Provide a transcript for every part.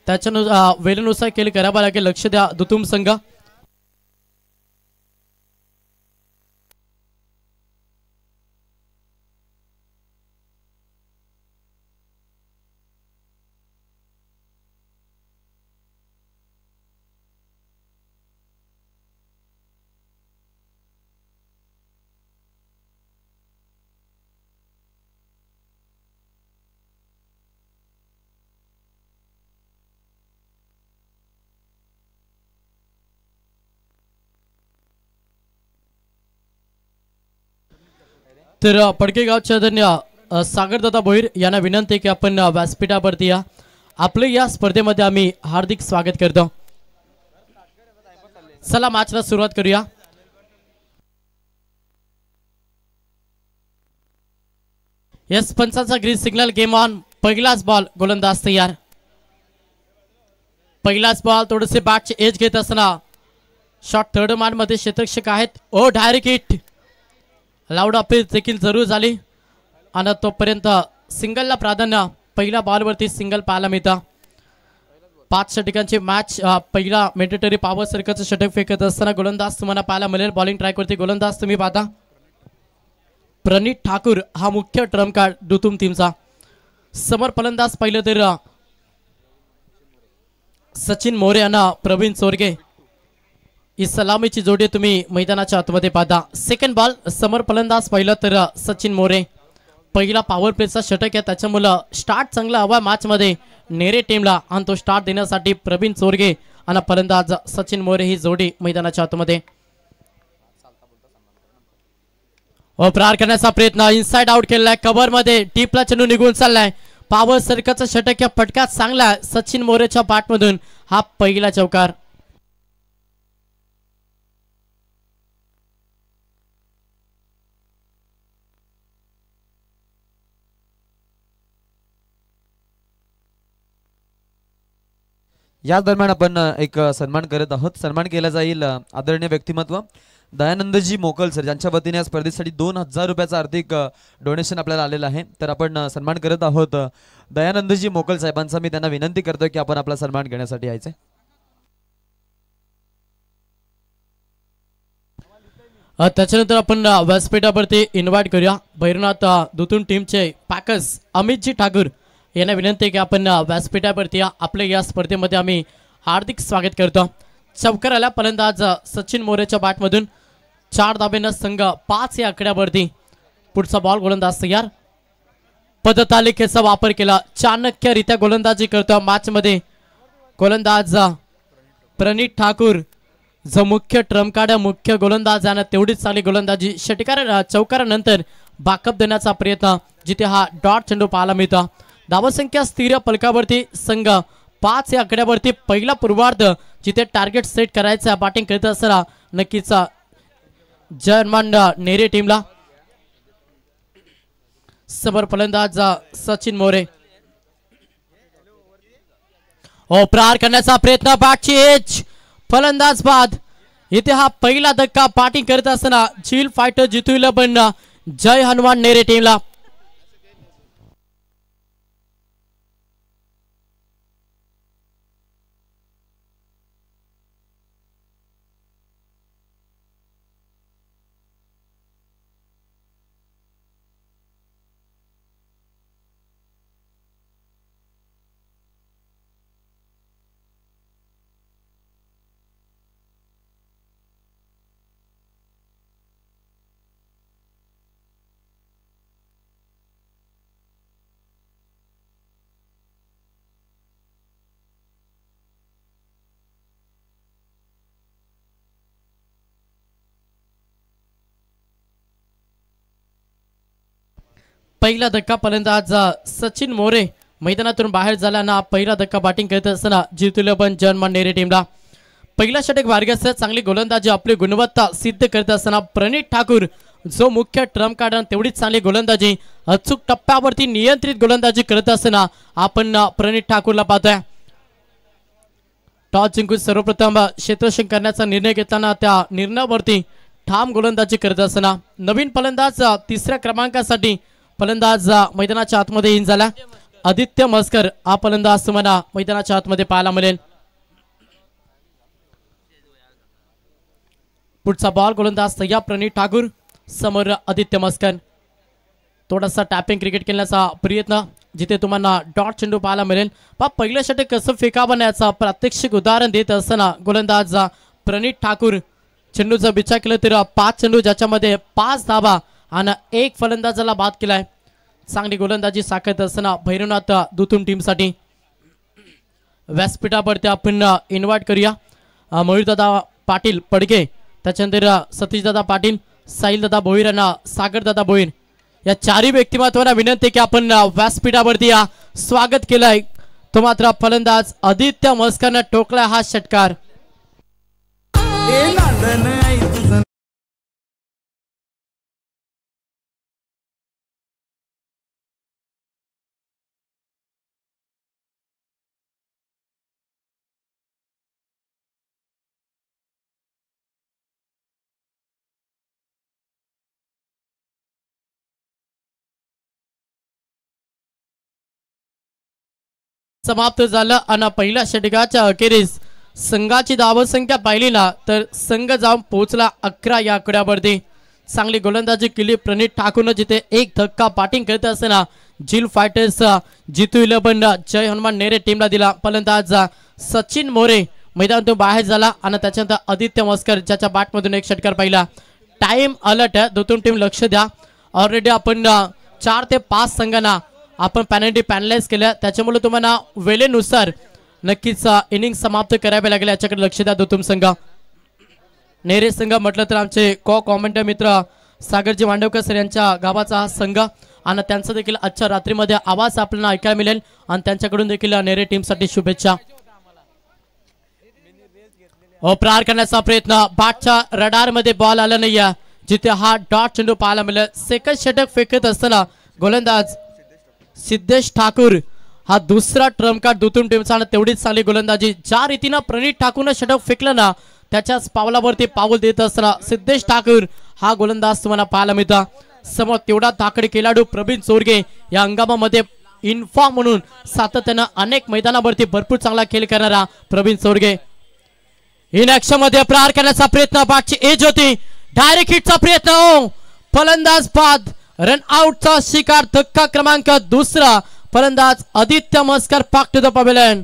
त्याच्यानुसार वेळेनुसार खेळ करावा लागेल. लक्ष द्या दुतुम संघ. तर पडकेगावचे आदरणीय सागरदादा भोईर यांना विनंती की आपण व्यासपीठावरती या. आपले या स्पर्धेमध्ये आम्ही हार्दिक स्वागत करतो. चला मॅचला सुरुवात करूया. यस पंचांचा ग्रीन सिग्नल. Game on. पहिलाच बॉल. गोलंदाज तयार. पहिलाच बॉल. थोडेसे बॅटचे एज घेत असताना शॉट थर्ड मान मध्ये क्षेत्ररक्षक आहेत. ओ डायरेक्ट हिट. लाऊड अपील देखील जरूर झाली आणि तोपर्यंत सिंगलला प्राधान्य. पहिल्या बॉलवरती सिंगल पाहायला मिळतं. 5 षटकांची मॅच. पहिला मेंडेटरी पॉवर सर्कलचं षटक फेकत असताना गोलंदाज तुम्हाला पाहायला मिळेल. बॉलिंग ट्रॅकवरती गोलंदाज तुम्ही पाहता प्रणित ठाकूर हा मुख्य ट्रम्प कार्ड दुतुम टीमचा. समोर फलंदाज पाहिलं तर सचिन मोरे आणि प्रवीण चोरगे ही सलामीची जोडी तुम्ही मैदानाच्या आतमध्ये पाहता. Second ball. समोर फलंदाज पाहिलं तर सचिन मोरे. पहिला पॉवर प्लेचा षटक आहे त्याच्यामुळं स्टार्ट चांगला हवा मॅच मध्ये नेरे टीमला आणि तो स्टार्ट देण्यासाठी प्रवीण चोरगे आणि फलंदाज सचिन मोरे ही जोडी मैदानाच्या आतमध्ये. प्रहार करण्याचा प्रयत्न. इनसाइड आउट केलाय. कव्हर मध्ये टीपला चेंडू निघून चाललाय. पॉवर सर्कलचा षटक या फटका चांगला आहे सचिन मोरेच्या बॅटमधून. हा पहिला चौकार. या दरम्यान आपण एक सन्मान करत आहोत. सन्मान केला जाईल आदरणीय व्यक्तिमत्व दयानंदजी मोकल सर ज्यांच्या वतीने या स्पर्धेसाठी 2000 रुपयाचा आर्थिक डोनेशन आपल्याला आलेलं आहे. तर आपण सन्मान करत आहोत दयानंदजी मोकल साहेबांचा. मी त्यांना विनंती करतो की आपण आपला सन्मान घेण्यासाठी यायचे. त्याच्यानंतर आपण व्यासपीठावरती इन्व्हाइट करूया भैरवनाथ दुतुम टीमचे पॅकर्स अमितजी ठाकूर यांना विनंती की आपण व्यासपीठावरती या. आपल्या या स्पर्धेमध्ये आम्ही हार्दिक स्वागत करतो. चौकाराला फलंदाज सचिन मोरेच्या बॅटमधून 4 धाब्यानं संघ 5 या आकड्यावरती. पुढचा बॉल. गोलंदाज तयार. पदतालिकेचा वापर केला. चाणक्यरित्या गोलंदाजी करतो मॅच मध्ये गोलंदाज प्रणित ठाकूर जो मुख्य ट्रम्प कार्ड मुख्य गोलंदाज आहे. तेवढीच चांगली गोलंदाजी. षटकार चौकारानंतर बाकअप देण्याचा प्रयत्न जिथे हा डॉट चेंडू पाहायला मिळतो. धावसंख्या स्थिर फलकावरती संघ 5 या आकड्यावरती. पहिला पूर्वार्ध जिथे टार्गेट सेट करायचं बॅटिंग करत असताना नक्कीच जर्मन नेरे टीमला. समोर फलंदाज सचिन मोरे. प्रहार करण्याचा प्रयत्न. बॅटची एज. फलंदाज बाद. इथे हा पहिला धक्का. बॅटिंग करत असताना झील फायटर जितूला पण जय हनुमान नेरे टीमला. पहिला धक्का फलंदाज सचिन मोरे मैदानातून बाहेर झाल्यानं पहिला धक्का बॅटिंग करत असताना जितूला पण जर्मन नेरे टीमला. पहिला षटक भार्गस चांगली गोलंदाजी आपली गुणवत्ता सिद्ध करत असताना प्रणित ठाकूर जो मुख्य ट्रम्प कार्ड तेवढीच चांगली गोलंदाजी अचूक टप्प्यावरती नियंत्रित गोलंदाजी करत असताना आपण प्रणित ठाकूरला पाहतोय. टॉस जिंकून सर्वप्रथम क्षेत्ररक्षण करण्याचा निर्णय घेताना त्या निर्णयावरती ठाम गोलंदाजी करत असताना नवीन फलंदाज 3ऱ्या क्रमांकासाठी फलंदाज मैदानाच्या आतमध्ये इन झाला. आदित्य मस्कर हा फलंदाज तुम्हाला मैदानाच्या आतमध्ये पाहायला मिळेल. पुढचा बॉल गोलंदाज तयार प्रणीत ठाकूर, समोर आदित्य मस्कर. थोडासा टॅपिंग क्रिकेट खेळण्याचा प्रयत्न, जिथे तुम्हाला डॉट चेंडू पाहायला मिळेल. पहिलं षटक कसं फेकावं याचा प्रात्यक्षिक उदाहरण देत असताना गोलंदाज प्रणीत ठाकूर चेंडूचा विचार केला तर 5 चेंडू, ज्याच्यामध्ये 5 धावा आणि 1 फलंदाजाला बाद केलाय. चांगली गोलंदाजी साकारत असताना भैरवनाथ दुतुम टीमसाठी व्यासपीठावरती आपण इन्व्हाइट करूया मयूरदादा पाटील पडके, त्याच्यानंतर सतीशदादा पाटील, साहिलदादा भोईर आणि सागरदादा भोईर या चारही व्यक्तिमत्वांना विनंती की आपण व्यासपीठावरती स्वागत केलंय. तो मात्र फलंदाज आदित्य मस्करनं टोकला हा षटकार. समाप्त झालं आणि पहिल्या षटकाच्या अखेरीस संघाची धावसंख्या पाहिली ना तर संघ जाऊन पोहोचला 11 या आकड्यावरती. चांगली गोलंदाजी केली प्रणीत ठाकूरनं, जिथे एक धक्का बॅटिंग करत असताना झील फायटर्स जितू 11 जय हनुमान नेरे टीमला दिला. फलंदाज सचिन मोरे मैदानातून बाहेर झाला आणि त्याच्यानंतर आदित्य मस्कर ज्याच्या बॅटमधून एक षटकार पाहिला. टाइम अलर्ट आहे, दोन टीम लक्ष द्या. ऑलरेडी आपण 4 ते 5 संघांना आपण पॅनल्टी पॅनलाइज केल्या, त्याच्यामुळे तुम्हाला वेळेनुसार नक्कीच इनिंग समाप्त करावे लागेल, याच्याकडे लक्ष द्या दुतुम संघ. नेरे संघ म्हटलं तर आमचे कॉमेंटर मित्र सागरजी मांडवकर सर यांच्या गावाचा हा संघ आणि त्यांचा देखील आजच्या रात्रीमध्ये आवाज आपल्याला ऐकायला मिळेल आणि त्यांच्याकडून देखील नेरे टीमसाठी शुभेच्छा. प्रहार करण्याचा प्रयत्न, बॅटच्या रडार मध्ये बॉल आला नाही, जिथे हा डॉट चेंडू पाहायला मिळेल. सेकंड षटक फेकत असताना गोलंदाज सिद्धेश ठाकूर हा दुसरा ट्रम्प कार्ड दुतुम टीमचा आणि तेवढीच चांगली गोलंदाजी. ज्या रीतीनं प्रणीत ठाकूरनं षटक फेकलं ना त्याच्याच पावलावरती पाऊल देत असताना सिद्धेश ठाकूर हा गोलंदाज तुम्हाला पाहायला मिळतो. समोर तेवढा ताकडी खेळाडू प्रवीण चोरगे या हंगामामध्ये इन्फॉर्म म्हणून सातत्यानं अनेक मैदानावरती भरपूर चांगला खेळ करणारा प्रवीण चोरगे. इन ऍक्शन मध्ये प्रहार करण्याचा प्रयत्न, बॅटची एज होती, डायरेक्ट हिटचा प्रयत्न, फलंदाज बाद, रन आउटचा शिकार. धक्का क्रमांक दुसरा, फलंदाज आदित्य मस्कर पाक टू द पवेलियन.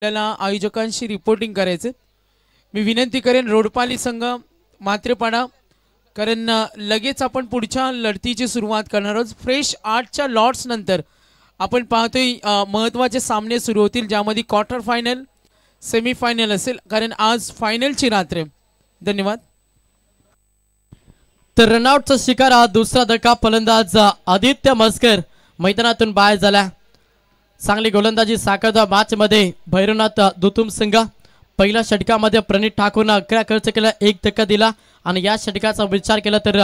आपल्याला आयोजकांशी रिपोर्टिंग करायचे. मी विनंती करेन रोडपाली संघ मात्रेपाडा, कारण लगेच आपण पुढच्या लढतीची सुरुवात करणार आहोत. फ्रेश 8च्या लॉट्स नंतर आपण पाहतोय महत्त्वाचे सामने सुरू होतील, ज्यामध्ये क्वार्टर फायनल, सेमीफायनल असेल, कारण आज फायनलची रात्र. धन्यवाद. तर रनआउटचा शिकार हा दुसरा धक्का, फलंदाज आदित्य मस्कर मैदानातून बाहेर झाला. चांगली गोलंदाजी साकारता मॅच मध्ये भैरवनाथ दुतुम संघ. पहिल्या षटकामध्ये प्रणीत ठाकूरनं 11 खर्च केला, 1 धक्का दिला आणि या षटकाचा विचार केला तर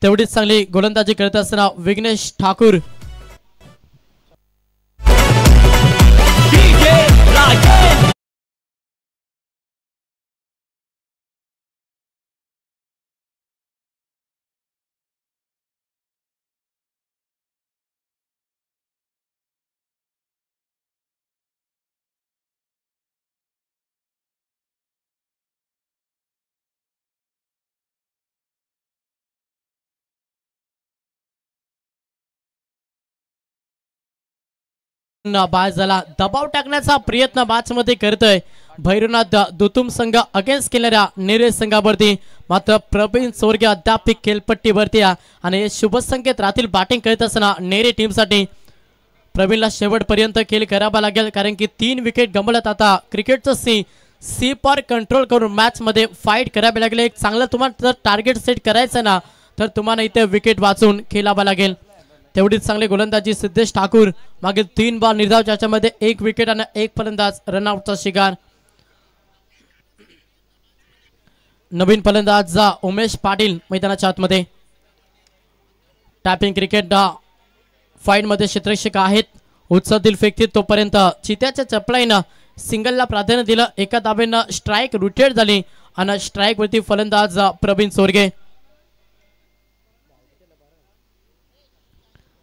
तेवढीच चांगली गोलंदाजी करत असताना विघ्नेश ठाकूर बाहेर झाला. दबाव टाकण्याचा प्रयत्न मॅच मध्ये करतोय भैरवनाथ दुतुम संघ अगेन्स्ट केलेल्या नेरे संघावरती. मात्र प्रवीण चोरगे अद्याप खेळपट्टीवरती आणि शुभ संकेत राहतील बॅटिंग करत असताना नेरे टीमसाठी. प्रवीणला शेवटपर्यंत खेळ करावा लागेल, कारण की 3 विकेट गमावल्यात. आता क्रिकेटचं सी पर कंट्रोल करून मॅच मध्ये फाईट करावी लागेल. एक चांगलं तुम्हाला जर टार्गेट सेट करायचं ना तर तुम्हाला इथे विकेट वाचून खेळावं लागेल. तेवढीच चांगली गोलंदाजी सिद्धेश ठाकूर. मागील 3 बॉल निर्धाव, ज्याच्यामध्ये 1 विकेट आणि 1 फलंदाज रनआउटचा शिकार. नवीन फलंदाज उमेश पाटील मैदानाच्या आतमध्ये. टॅपिंग क्रिकेट फाईट मध्ये क्षेत्ररक्षक आहेत. उत्सवतील फेकतील तोपर्यंत चित्याच्या चपलाईनं सिंगलला प्राधान्य दिलं. एका धावेनं स्ट्राईक रोटेट झाली आणि स्ट्राईक वरती फलंदाज प्रवीण सोरगे.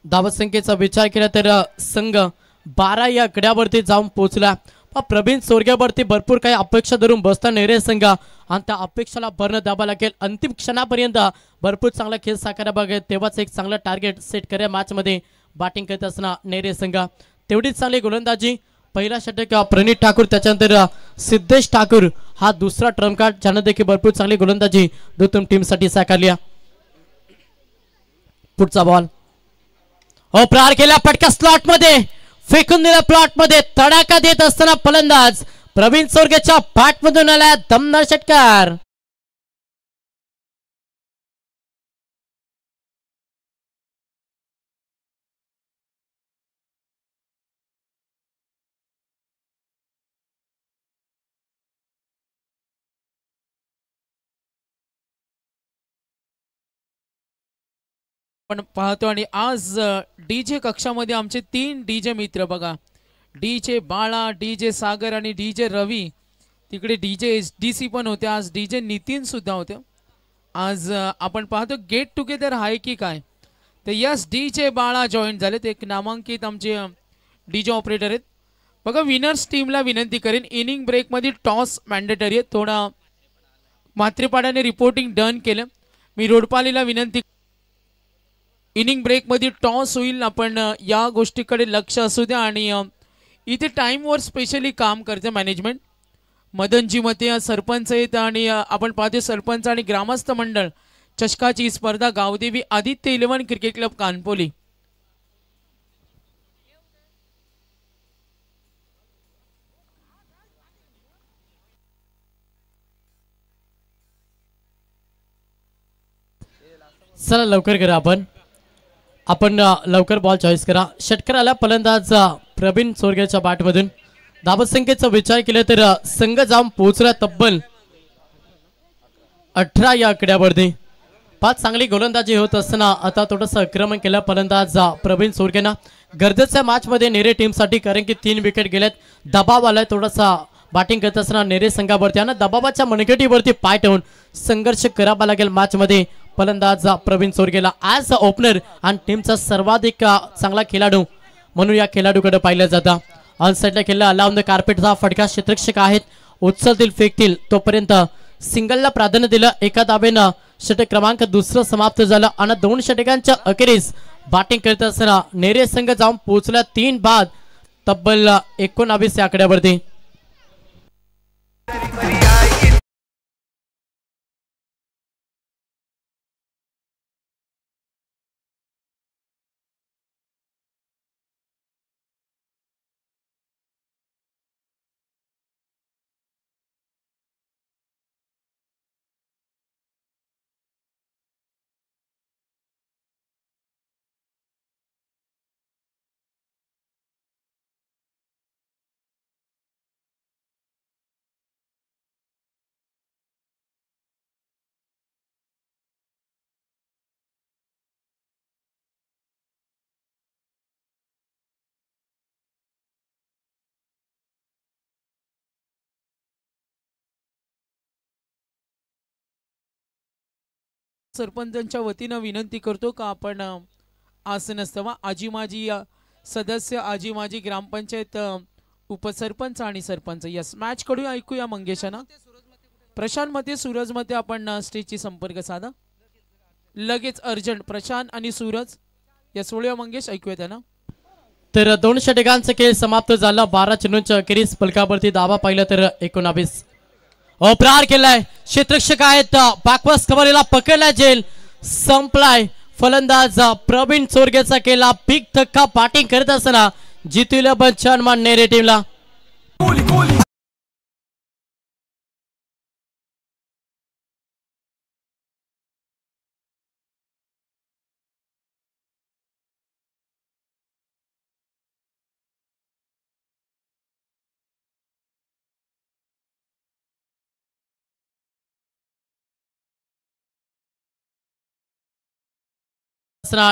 धावत संख्येचा विचार केला तर संघ 12 या आकड्यावरती जाऊन पोहोचला. प्रवीण सोरग्यावरती भरपूर काही अपेक्षा धरून बसता नेरे संघ आणि त्या अपेक्षाला भरणं द्यावं लागेल. अंतिम क्षणापर्यंत भरपूर चांगला खेळ साकारावा लागेल, तेव्हाच एक चांगला टार्गेट सेट करूया मॅच मध्ये बॅटिंग करत असताना नेरे संघ. तेवढीच चांगली गोलंदाजी. पहिला षटक प्रणित ठाकूर, त्याच्यानंतर सिद्धेश ठाकूर हा दुसरा ट्रम्प कार्ड, ज्यानं देखील भरपूर चांगली गोलंदाजी दोन टीम साठी साकारली. पुढचा बॉल प्रहार केला, पटका स्लॉट मध्ये फेकून दिला. प्लॉट मध्ये तडाखा देत असताना फलंदाज प्रवीण सोरगेच्या बॅट मधून आला दमदार षटकार. आपण पाहतो आणि आज डीजे कक्षामध्ये आमचे 3 डीजे मित्र बघा, डीजे बाळा, डीजे सागर आणि डीजे रवी. तिकडे डीजे SDC पण होते, आज डीजे नितीन सुद्धा होते. आज आपण पाहतो गेट टुगेदर आहे की काय. तर यस, डीजे बाळा जॉईन झालेत. एक नामांकित आमचे डीजे ऑपरेटर आहेत बघा. विनर्स टीमला विनंती करेन, इनिंग ब्रेकमध्ये टॉस मॅन्डेटरी आहे. थोडा मात्रेपाड्याने रिपोर्टिंग डन केलं. मी रोडपालीला विनंती, इनिंग ब्रेकमध्ये टॉस होईल, आपण या गोष्टीकडे लक्ष असू द्या. आणि इथे टाईमवर स्पेशली काम करते मॅनेजमेंट. मदनजी मते सरपंच आहेत आणि आपण पाहतो सरपंच आणि ग्रामस्थ मंडळ चषकाची स्पर्धा गावदेवी आदित्य 11 क्रिकेट क्लब कानपोली. चला लवकर करा, आपण लवकर बॉल चॉईस करा. षटकाराला फलंदाज प्रवीण सोरगेच्या बॅटमधून. धावत संख्येचा विचार केला तर संघ जाऊन पोहोचला तब्बल 18 या आकड्यावरती. 5 चांगली गोलंदाजी होत असताना आता थोडंसं आक्रमण केलं फलंदाज प्रवीण सोरगेनं. गरजेच्या मॅच मध्ये नेरे टीम साठी, कारण की 3 विकेट गेलेत. दबाव आलाय थोडासा बॅटिंग करत असताना नेरे संघावरती आणि दबावाच्या मनगटीवरती पाय ठेवून संघर्ष करावा लागेल मॅच मध्ये फलंदाज प्रवीण सोरगेला. ॲज अ ओपनर आणि टीमचा सर्वाधिक चांगला खेळाडू म्हणून या खेळाडूकडे पाहिलं जातं. ऑन साईडला खेळला अलाउन द कार्पेटचा फटका क्षेत्ररक्षक आहेत. उचलतील फेकतील तोपर्यंत सिंगलला प्राधान्य दिलं. एका दाबेनं षटक क्रमांक 2 समाप्त झालं आणि 2 षटकांच्या अखेरीस बॅटिंग करत असताना नेरे संघ जाऊन पोहोचला 3 बाद तब्बल 19 या आकड्यावरती. सरपंचांच्या वतीनं विनंती करतो का आपण आज नसतावा आजी माजी सदस्य, आजी माजी ग्रामपंचायत उपसरपंच आणि सरपंच यस मॅच कडून ऐकूया मंगेशाना. प्रशांत मते, सूरज मते आपण स्टेजची संपर्क साधा लगेच अर्जंट. प्रशांत आणि सूरज यस वळूया मंगेश, ऐकूया त्यांना. तर 2 षटकांचा खेळ समाप्त झाला. 12 चेंडूंच्या अखेरीस पलकावरती दावा पाहिला तर 19. प्रहार केलाय, क्षेत्ररक्षक आहेत. बॅकवर्स कव्हरला पकडला जेल, संपलाय. फलंदाज प्रवीण चोरगेचा केला बिग धक्का बॅटिंग करत असताना जितीला बच्चन मान नेरे टीमला.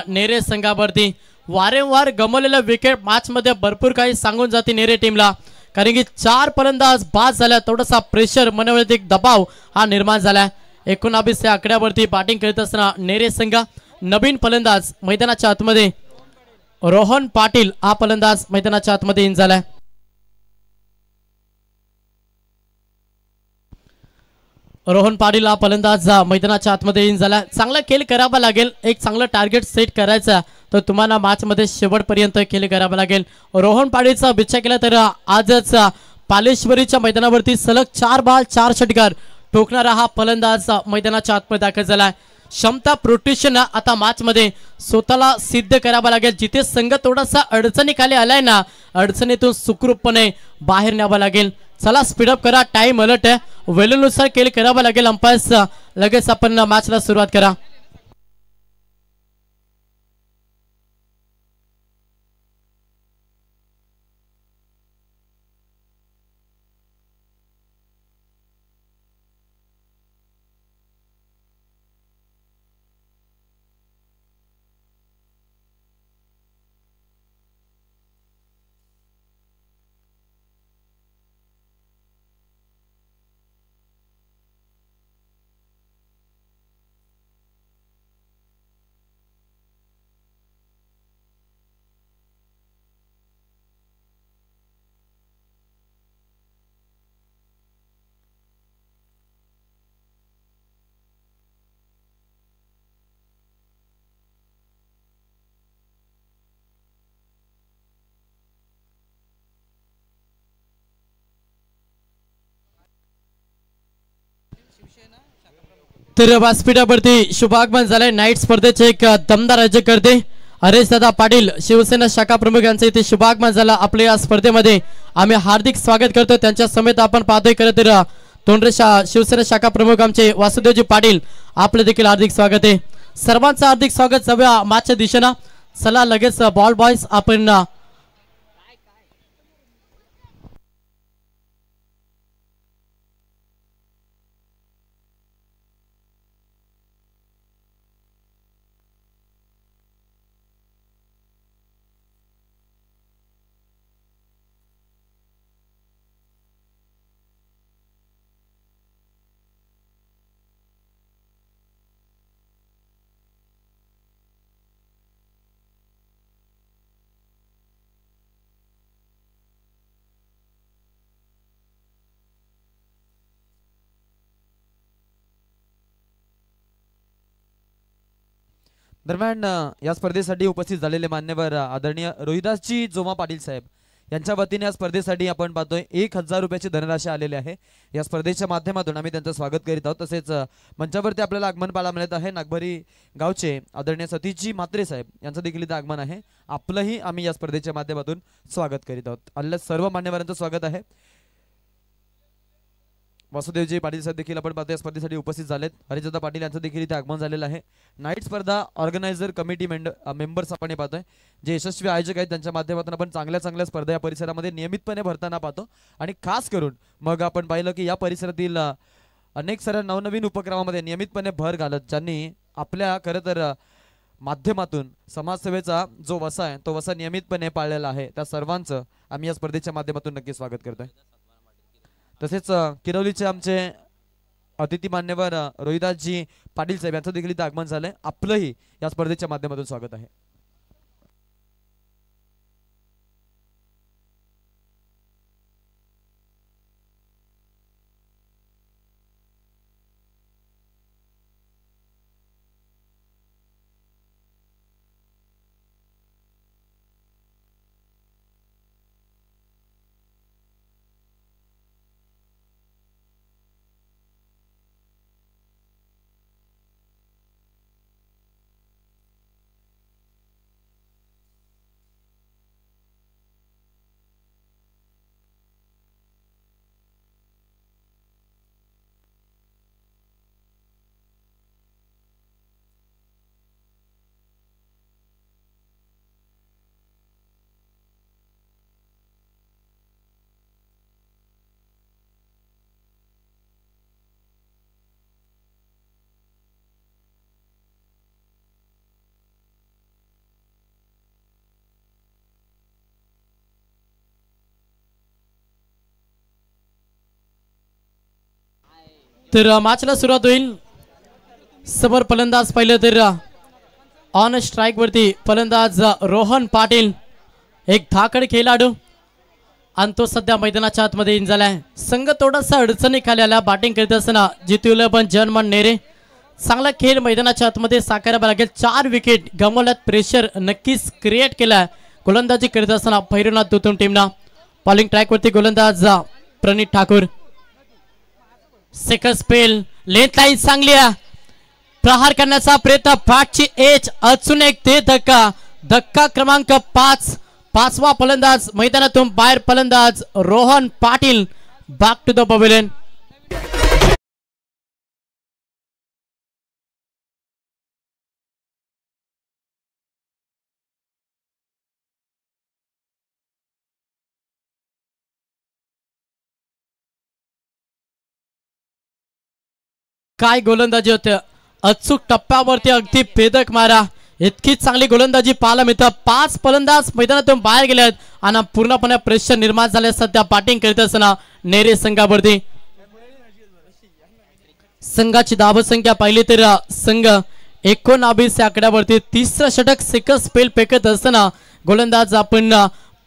नेरे संघावरती वारंवार गमावलेल्या विकेट मॅच मध्ये भरपूर काही सांगून जाते नेरे टीमला, कारण की 4 फलंदाज बाद झाल्या. थोडासा प्रेशर मनवण्यात एक दबाव हा निर्माण झाला. 19 या आकड्यावरती बॅटिंग करत असताना नेरे संघ नवीन फलंदाज मैदानाच्या आतमध्ये रोहन पाटील हा फलंदाज मैदानाच्या आतमध्ये इन झालाय. रोहन पाटील हा फलंदाज मैदानाच्या आतमध्ये इन झाला. चांगला खेळ करावा लागेल, एक चांगलं टार्गेट सेट करायचं तर तुम्हाला मॅच मध्ये शेवटपर्यंत खेळ करावा लागेल. रोहन पाटीलचा विचार केला तर आजच पालेश्वरीच्या मैदानावरती सलग 4 बॉल 4 षटकार ठोकणारा हा फलंदाज मैदानाच्या आतमध्ये दाखल झाला. क्षमता प्रोटेक्शन आता मॅच मध्ये स्वतःला सिद्ध करावा लागेल. जिथे संघ थोडासा अडचणीखाली आलाय ना, अडचणीतून सुखरूपपणे बाहेर न्यावा लागेल. चला स्पीडअप करा, टाइम अलर्ट आहे, वेळेनुसार खेळ करावा लागेल. अंपायर्स लगेच आपण मॅचला सुरुवात करा. तर व्यासपीठावरती शुभागमन झालंय. नाईट स्पर्धेचे एक दमदार आयोजक करते हरेश दादा पाटील शिवसेना शाखा प्रमुख यांचे इथे शुभागमन झाला. आपल्या या स्पर्धेमध्ये आम्ही हार्दिक स्वागत करतो. त्यांच्या समेत आपण पाहतोय खरं तर तोंडरेशा शिवसेना शाखा प्रमुख आमचे वासुदेवजी पाटील, आपले देखील हार्दिक स्वागत आहे. सर्वांचं हार्दिक स्वागत सगळ्या मॅचच्या दिशेनं. चला लगेच बॉल बॉयज आपण दरम्यान या स्पर्धेसाठी उपस्थित झालेले मान्यवर आदरणीय रोहिदासजी जोमा पाटील साहेब यांच्या वतीने या स्पर्धेसाठी आपण पाहतोय 1000 रुपयाची धनराशी आलेली आहे. या स्पर्धेच्या माध्यमातून आम्ही त्यांचं स्वागत करीत आहोत. तसेच मंचावरती आपल्याला आगमन पाहायला मिळत आहे नागभरी गावचे आदरणीय सतीशजी म्हात्रे साहेब यांचं देखील इथं आगमन आहे. आपलंही आम्ही या स्पर्धेच्या माध्यमातून स्वागत करीत आहोत. आलेल्या सर्व मान्यवरांचं स्वागत आहे. वासुदेवजी पाटील साहेब देखील आपण पाहतो या स्पर्धेसाठी उपस्थित झालेत. हरिदादा पाटील यांचं देखील इथे आगमन झालेलं आहे. नाईट स्पर्धा ऑर्गनायझर कमिटी मेंबर्स आपण पाहतोय, जे यशस्वी आयोजक आहेत त्यांच्या माध्यमातून आपण चांगल्या स्पर्धा या परिसरामध्ये नियमितपणे भरताना पाहतो. आणि खास करून मग आपण पाहिलं की या परिसरातील अनेक साऱ्या नवनवीन उपक्रमामध्ये नियमितपणे भर घालत ज्यांनी आपल्या खरं तर माध्यमातून समाजसेवेचा जो वसा आहे तो वसा नियमितपणे पाळलेला आहे, त्या सर्वांचं आम्ही या स्पर्धेच्या माध्यमातून नक्की स्वागत करतोय. तसेच किरवलीचे आमचे अतिथी मान्यवर रोहिदासजी पाटील साहेब यांचं देखील इथं आगमन झालंय. आपलंही या स्पर्धेच्या माध्यमातून स्वागत आहे. तर मॅचला सुरुवात होईल. समोर फलंदाज पाहिलं तर ऑन स्ट्राईक वरती फलंदाज रोहन पाटील, एक धाकड खेळाडू आणि तो सध्या मैदानाच्या आतमध्ये इन झालाय. संघ थोडासा अडचणीखाली आला बॅटिंग करीत असताना. जितूल पण जनमन नेरे, चांगला खेळ मैदानाच्या आतमध्ये साकारावा लागेल. 4 विकेट गमावल्यात, प्रेशर नक्कीच क्रिएट केलाय गोलंदाजी करीत असताना भैरवनाथ दुतुम टीमना. बॉलिंग ट्रॅक वरती गोलंदाज Pranit Thakur. Second spell, length line चांगली आहे, प्रहार करण्याचा प्रयत्न, बॅटची एज, अजून एक ते धक्का. धक्का क्रमांक 5, 5वा फलंदाज मैदानातून बाहेर. फलंदाज Rohan Patil back to the pavilion. काय गोलंदाजी होते, अचूक टप्प्यावरती अगदी भेदक मारा, इतकी चांगली गोलंदाजी पाहायला मिळतं. 5 फलंदाज मैदानातून बाहेर गेले आहेत आणि पूर्णपणे प्रेशर निर्माण झाले. सध्या बॅटिंग करीत असताना नेरे संघावरती. संघाची धावसंख्या पाहिली तर संघ 19 या आकड्यावरती. 30रं षटक सेकंड स्पेल फेकत असताना गोलंदाज आपण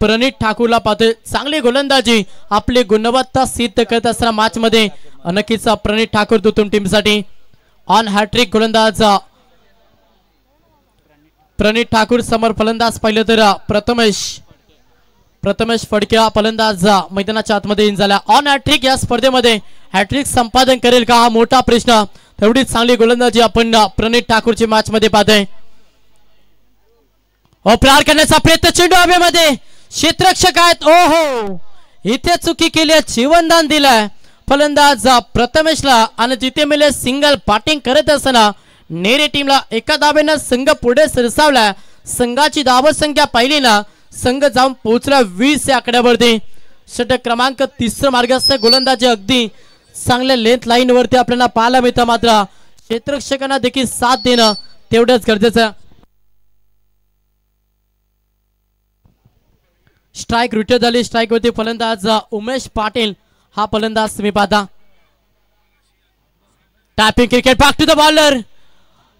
प्रणित ठाकूरला पाहतोय. चांगली गोलंदाजी, आपली गुणवत्ता सिद्ध करत असताना मॅच मध्ये नक्कीच प्रणित ठाकूर दुतुम टीमसाठी. ऑन हॅट्रिक गोलंदाज प्रणित ठाकूर. समोर फलंदाज पाहिलं तर प्रथमेश फडके फलंदाज मैदानाच्या आतमध्ये इन झाला. ऑन हॅट्रिक या स्पर्धेमध्ये हॅट्रिक संपादन करेल का, हा मोठा प्रश्न. तेवढी चांगली गोलंदाजी आपण प्रणित ठाकूरची मॅच मध्ये पाहतोय. प्रहार करण्याचा प्रयत्न, चेंडू हवेमध्ये, क्षेत्ररक्षक आहेत. ओहो, इथे चुकी केली, जीवनदान दिलंय फलंदाज प्रथमेशला आणि जिथे मिले सिंगल. बॅटिंग करत असताना नेरे टीमला एका धावेनं संघ पुढे सरसावला. संघाची धावसंख्या पाहिली ना, संघ जाऊन पोहोचला 20 या आकड्यावरती. षटक क्रमांक 30 मार्गस्थ गोलंदाजी अगदी चांगल्या लेंथ लाईन वरती आपल्याला पाहायला मिळतं. मात्र क्षेत्ररक्षकांना देखील साथ देणं तेवढंच गरजेचं. स्ट्राईक रिटर्न झाली. स्ट्राईक वरती फलंदाज उमेश पाटील हा फलंदाज तुम्ही पाहता. Tapping cricket, back to the bowler.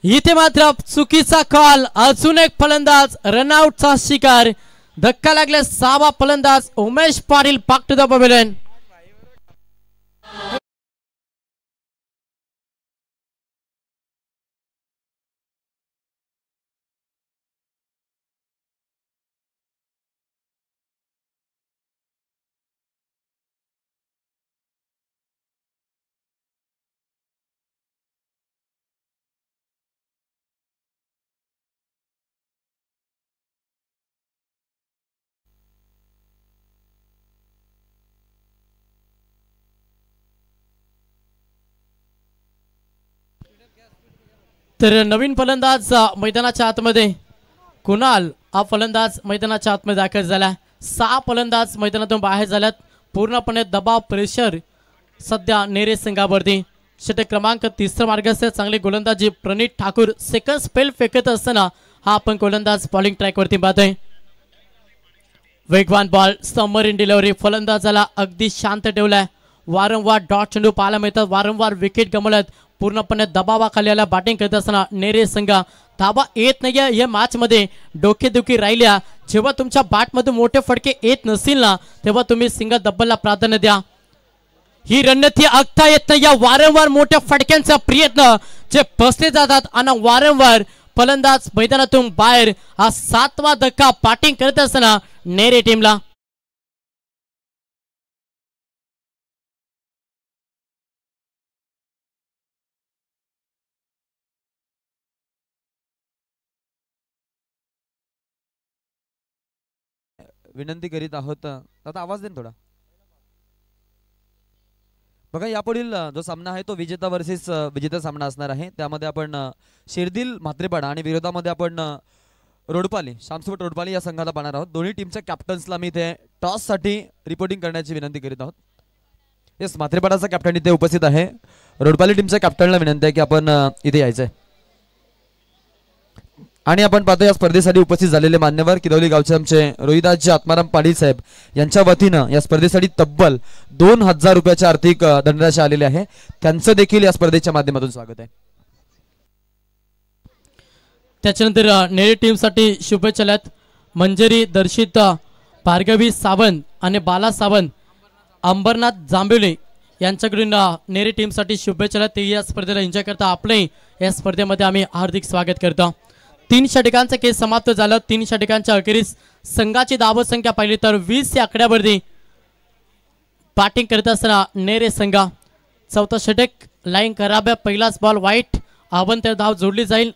इथे मात्र चुकीचा कॉल. अजून एक फलंदाज रनआउटचा शिकार. धक्का लागला. 6वा फलंदाज Umesh Patil back to the pavilion. तर नवीन फलंदाज मैदानाच्या आतमध्ये कुणाल हा फलंदाज मैदानाच्या आतमध्ये दाखल झाला. 6 फलंदाज मैदानातून बाहेर झाल्यात. पूर्णपणे दबाव, प्रेशर सध्या नेरे संघावरती. षटक क्रमांक 30 मार्गस्थ चांगली गोलंदाजी प्रणित ठाकूर. सेकंड स्पेल फेकत असताना हा आपण गोलंदाज बॉलिंग ट्रॅक वरती पाहतोय. वेगवान बॉल, सबमरीन डिलिव्हरी, फलंदाजाला अगदी शांत ठेवलाय. वारंवार डॉट चेंडू पाहायला मिळतात, वारंवार विकेट गमावल्यात. पूर्णपणे दबावाखाली आला बॅटिंग करत असताना नेरे संघ. धावा येत नाहीये या मॅच मध्ये, डोकेदुखी राहिल्या. जेव्हा तुमच्या बॅटमध्ये मोठे फटके येत नसतील ना, तेव्हा तुम्ही सिंगल डबलला प्राधान्य द्या. ही रणनीती आखता येत नाही. या वारंवार मोठ्या फटक्यांचा प्रयत्न जे बसले जातात आणि वारंवार फलंदाज मैदानातून बाहेर. हा 7वा धक्का बॅटिंग करत असताना नेरे टीमला. विनंती करीत आहोत, आता आवाज दे थोडा. बघा, यापुढील जो सामना आहे तो विजेता वर्सेस विजेता सामना असणार आहे. त्यामध्ये आपण शिर्दिल म्हात्रेपाडा आणि विरोधामध्ये आपण रोडपाली, शामसोबत रोडपाली या संघाला पाहणार आहोत. दोन्ही टीमच्या कॅप्टन्सला मी इथे टॉस साठी रिपोर्टिंग करण्याची विनंती करीत आहोत. येस, म्हात्रेपाडाचा कॅप्टन इथे उपस्थित आहे. रोडपाली टीमच्या कॅप्टनला विनंती आहे की आपण इथे यायचंय. आणि आपण पाहतो या स्पर्धेसाठी उपस्थित झालेले मान्यवर किदवली गावचे आमचे रोहिदासजी आत्माराम पाटील साहेब यांच्या वतीनं या स्पर्धेसाठी तब्बल 2000 रुपयाचे आर्थिक धनराशी आलेले आहे. त्यांचं देखील या स्पर्धेच्या माध्यमातून स्वागत आहे. त्याच्यानंतर नेरे टीमसाठी शुभेच्छा आहेत. मंजरी दर्शित भार्गवी सावंत आणि बाला सावंत अंबरनाथ जांभिवली यांच्याकडून नेरे टीमसाठी शुभेच्छा आहेत. ते या स्पर्धेला एन्जॉय करता आपले या स्पर्धेमध्ये आम्ही हार्दिक स्वागत करतो. 3 षटकांचा खेळ समाप्त झाला. 3 षटकांच्या अखेरीस संघाची धावसंख्या पाहिली तर 20 या आकड्यावरती बॅटिंग करत असताना नेरे संघ. चौथा षटक लाईन खराब आहे. पहिलाच बॉल वाईट तर धाव जोडली जाईल.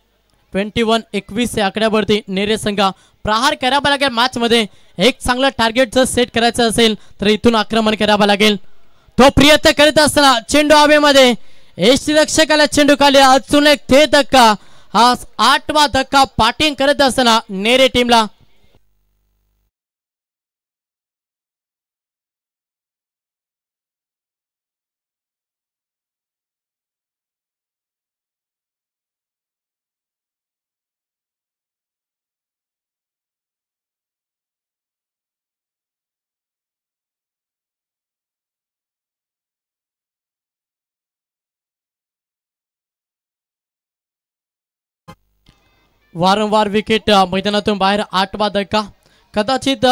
21-21 या आकड्यावरती नेरे संघ प्रहार करावा लागेल. मॅच मध्ये एक चांगलं टार्गेट जर सेट करायचं असेल तर इथून आक्रमण करावं लागेल. तो प्रयत्न करीत असताना चेंडू हवेमध्ये यष्टीरक्षकाला चेंडू खाली अजून एक थे धक्का. हा 8वा धक्का बॅटिंग करत असताना नेरे टीमला. वारंवार विकेट मैदानातून बाहेर. 8वा धक्का. कदाचित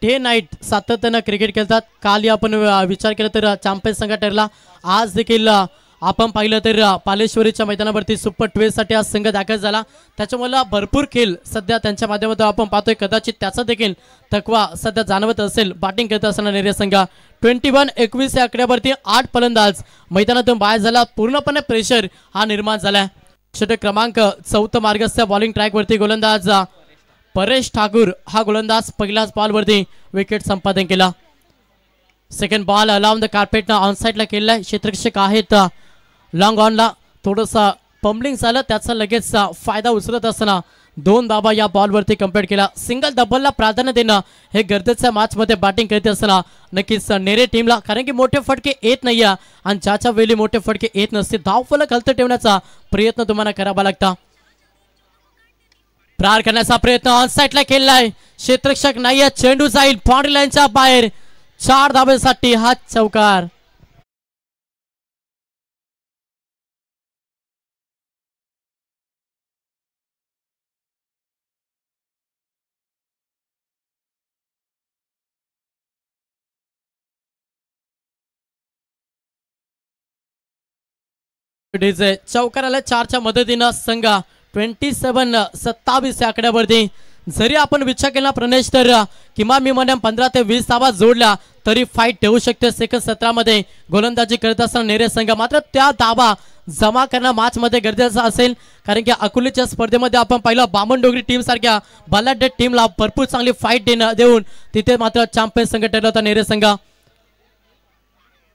डे नाईट सातत्यानं क्रिकेट खेळतात. काल आपण विचार केला तर चॅम्पियन संघ ठरला. आज देखील आपण पाहिलं तर पालेश्वरीच्या मैदानावरती सुपर 12 साठी आज संघ दाखल झाला. त्याच्यामुळे भरपूर खेळ सध्या त्यांच्या माध्यमातून आपण पाहतोय. कदाचित त्याचा देखील थकवा सध्या जाणवत असेल बॅटिंग करत असताना नेरे संघ. 21-21 या आकड्यावरती 8 फलंदाज मैदानातून बाहेर झाला. पूर्णपणे प्रेशर हा निर्माण झाला. षटक क्रमांक 4 मार्गस्थ बॉलिंग ट्रॅकवरती गोलंदाज परेश ठाकूर हा गोलंदाज पहिल्याच बॉलवरती विकेट संपादन केला. सेकंड बॉल अलाउन द कार्पेटनं ऑन साईडला केलाय. क्षेत्ररक्षक आहेत लॉंग ऑनला. थोडंसं पंबलिंग झालं त्याचा लगेच फायदा उचलत असताना 2 धावा या बॉलवरती कंप्लीट केला. सिंगल डबलला प्राधान्य देणं हे गरजेचं मॅच मध्ये बॅटिंग करत असताना नक्कीच नेरे टीमला. कारण की मोठे फटके येत नाही आणि ज्याच्या वेळी मोठे फटके येत नसते धावफलक हलत ठेवण्याचा प्रयत्न तुम्हाला करावा लागता. प्रहार करण्याचा प्रयत्न ऑन साईडला केलाय. क्षेत्ररक्षक नाहीये. चेंडू जाईल बाउंड्री लाईनच्या बाहेर. 4 धावेसाठी हा चौकार. चौकाराला 4च्या मदतीनं संघ 27-27 या आकड्यावरती. जरी आपण विचार केला प्रणेश तर किमान मी म्हणेन 15 ते 20 धावा जोडल्या तरी फाईट ठेवू शकते. सेकंड 17 मध्ये गोलंदाजी करत असताना नेरे संघ. मात्र त्या धावा जमा करणं मॅच मध्ये गरजेचं असेल. कारण की अकोलीच्या स्पर्धेमध्ये आपण पाहिलं बामणडोंगरी टीम सारख्या बलाढ्य टीमला भरपूर चांगली फाईट देऊन तिथे मात्र चॅम्पियन संघ ठरला होता नेरे संघ.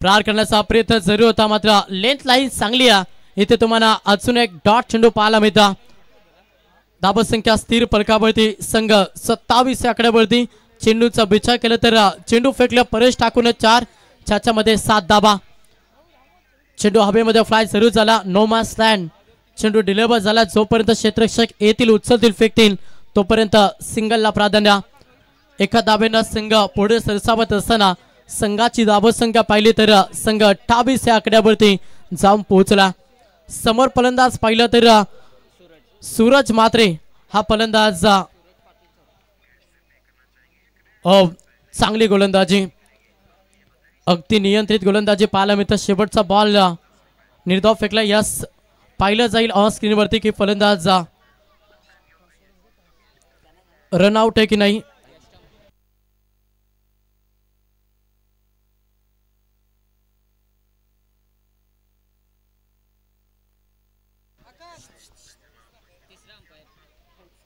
प्रहार करण्याचा प्रयत्न जरूर होता मात्र लेंथ लाईन चांगली आहे. इथे तुम्हाला अजून एक डॉट चेंडू पाहायला मिळता. धावसंख्या स्थिर फलकावरती संघ 27 या आकड्यावरती. चेंडूचा विचार केला तर चेंडू फेकला परेश ठाकूरने 4. मध्ये 7 धावा. चेंडू हवेमध्ये फ्लाय जरूर झाला. No match land. चेंडू डिलिव्हर झाला. जोपर्यंत क्षेत्ररक्षक येतील उचलतील फेकतील तोपर्यंत सिंगलला प्राधान्य. एका धावेनं संघ पुढे सरसावत असताना संघाची धावसंख्या पाहिली तर संघ 28 या आकड्यावरती जाऊन पोहोचला. समोर फलंदाज पाहिलं तर सूरज मात्रे हा फलंदाज. चांगली गोलंदाजी. अगदी नियंत्रित गोलंदाजी पाहायला मिळतं. शेवटचा बॉल निर्धाव फेकला. यस पाहिलं जाईल ऑन स्क्रीनवरती की फलंदाज रनआउट आहे की नाही.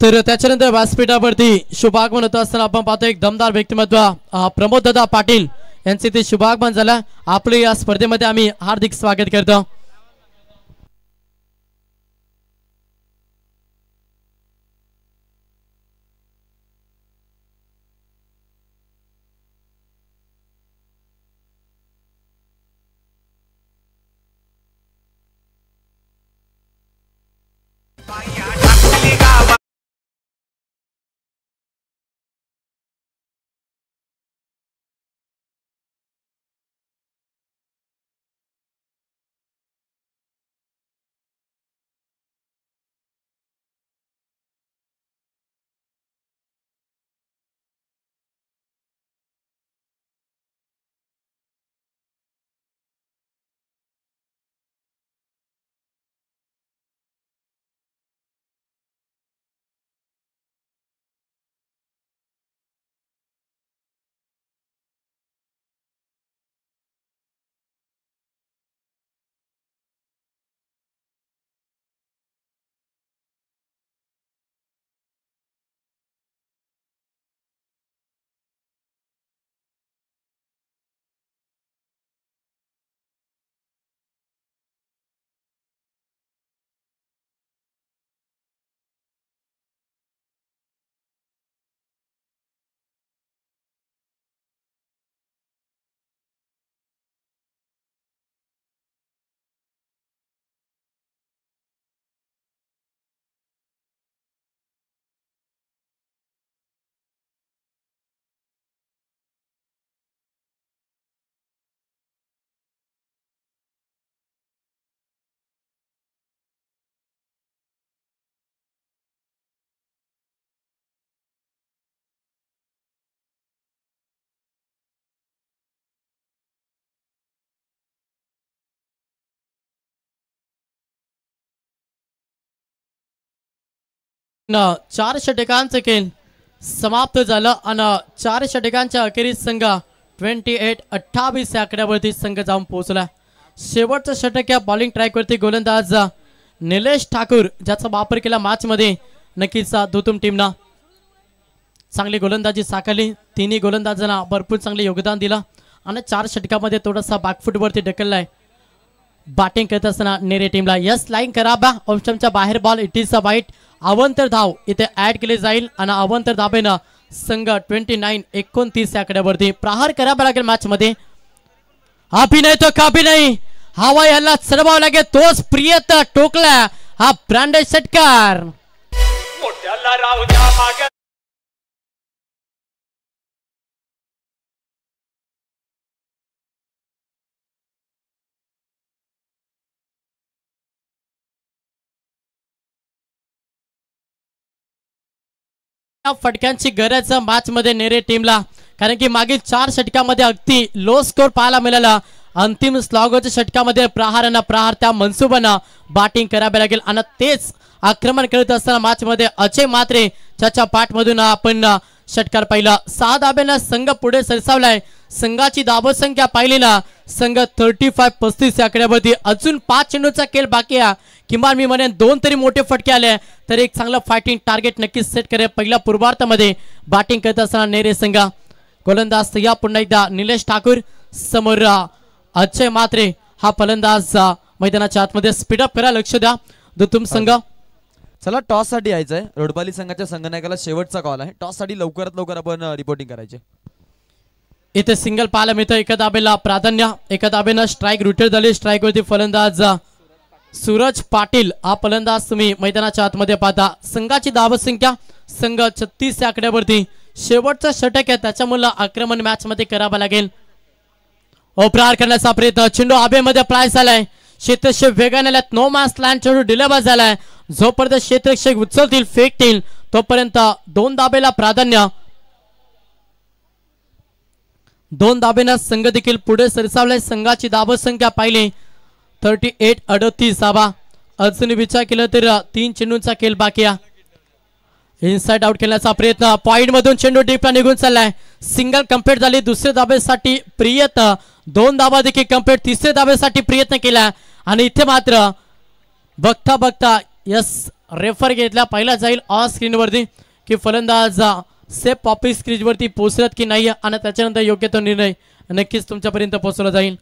तर त्याच्यानंतर व्यासपीठावरती शुभागमन होत असताना आपण पाहतो एक दमदार व्यक्तिमत्व प्रमोददादा पाटील यांचे ते शुभागमन झालं. आपले या स्पर्धेमध्ये आम्ही हार्दिक स्वागत करतो. 4 षटकांचं खेळ समाप्त झालं आणि 4 षटकांच्या अखेरीस संघ 28-28 या आकड्यावरती संघ जाऊन पोहोचला. शेवटचं षटक या बॉलिंग ट्रॅकवरती गोलंदाज निलेश ठाकूर ज्याचा वापर केला मॅच मध्ये. नक्कीच दुतुम टीमना चांगली गोलंदाजी साकारली. तिन्ही गोलंदाजांना भरपूर चांगले योगदान दिलं आणि 4 षटकामध्ये थोडासा बॅकफुटवरती ढकललाय बॅटिंग करत असताना नेरे टीमला. यस लाईन कराबा ऑप्शनच्या बाहेर ball it is a wide. अवंतर धाव इथे ऍड केले जाईल आणि अवंतर धाबेनं संघ 29-29 या आकड्यावरती प्रहार करावा लागेल मॅच मध्ये. अभिनय तो काबी नाही. हवा याला चढवावं लागेल. तोच प्रियत टोकला हा ब्रँडेड षटकार. फटक्यांची गरज मॅच मध्ये नेरे टीमला, कारण की मागील 4 षटकामध्ये अगदी लो स्कोर पाहायला मिळाला. अंतिम स्लॉगरच्या षटकामध्ये प्रहारांना प्रहार त्या मनसुबांना बॅटिंग करावे लागेल आणि तेच आक्रमण करत असताना मॅच मध्ये अजय मात्रे ज्याच्या पाठमधून आपण षटकार पाहिला. 6 धाब्यांना संघ पुढे सरसावलाय. संघाची धावसंख्या पाहिली ना संघ 35-35 या आकड्यावरती. अजून 5 चेंडूचा खेळ बाकी आहे. किमान मी म्हणेन 2 तरी मोठे फटके आले तर एक चांगलं फायटिंग टार्गेट नक्कीच सेट करेल. पहिल्या पूर्वार्धामध्ये बॅटिंग करत असताना नेरे संघ गोलंदाज या पुन्हा एकदा निलेश ठाकूर समोर अजय मात्रे हा फलंदाज मैदानाच्या आतमध्ये स्पीडअप करा. लक्ष द्या दुतुम संघ. चला टॉस साठी यायचंय. रोडपाली संघाच्या संघनायकाला शेवटचा कॉल आहे. टॉस साठी लवकरात लवकर आपण रिपोर्टिंग करायचे. इथे सिंगल पाहायला मिळतं. एका दाबेला प्राधान्य, एका दाबेनं स्ट्राईक रुटेड झाली. स्ट्राईक वरती फलंदाज सूरज पाटील हा फलंदाज तुम्ही मैदानाच्या आतमध्ये पाहता. संघाची धावसंख्या संघ 36 या आकड्यावरती. शेवटचा षटक आहे त्याच्यामुळे आक्रमण मॅच मध्ये करावं लागेल. प्रहार करण्याचा प्रयत्न. चेंडू हवेमध्ये फ्लाय झालाय. क्षेत्ररक्षक वेगाने आल्यात. नो मॅच लँड चेंडू डिलेवर झालाय. जोपर्यंत क्षेत्ररक्षक उचलतील फेकतील तोपर्यंत 2 धाबेला प्राधान्य. 2 धाबेनं संघ देखील पुढे सरसावलाय. संघाची धावसंख्या पाहिली 38-38 धाबा. अजून विचार केला तर 3 चेंडूंचा खेळ बाकी आहे. इनसाइड आउट खेळण्याचा प्रयत्न. पॉइंट मधून चेंडू डीपला निघून चाललाय. सिंगल कंप्लीट झाली. दुसऱ्या धाबेसाठी प्रियत 2 धाबा देखील कंप्लीट. तिसऱ्या धाबेसाठी प्रयत्न केला आणि इथे मात्र बघता बघता यस रेफर घेतला. पहिला जाईल ऑन स्क्रीन वरती की फलंदाज सेफ ऑफिस क्रीज वरती पोहोचलात की नाही आणि त्याच्यानंतर योग्य तो निर्णय नक्कीच तुमच्यापर्यंत पोहोचवला जाईल.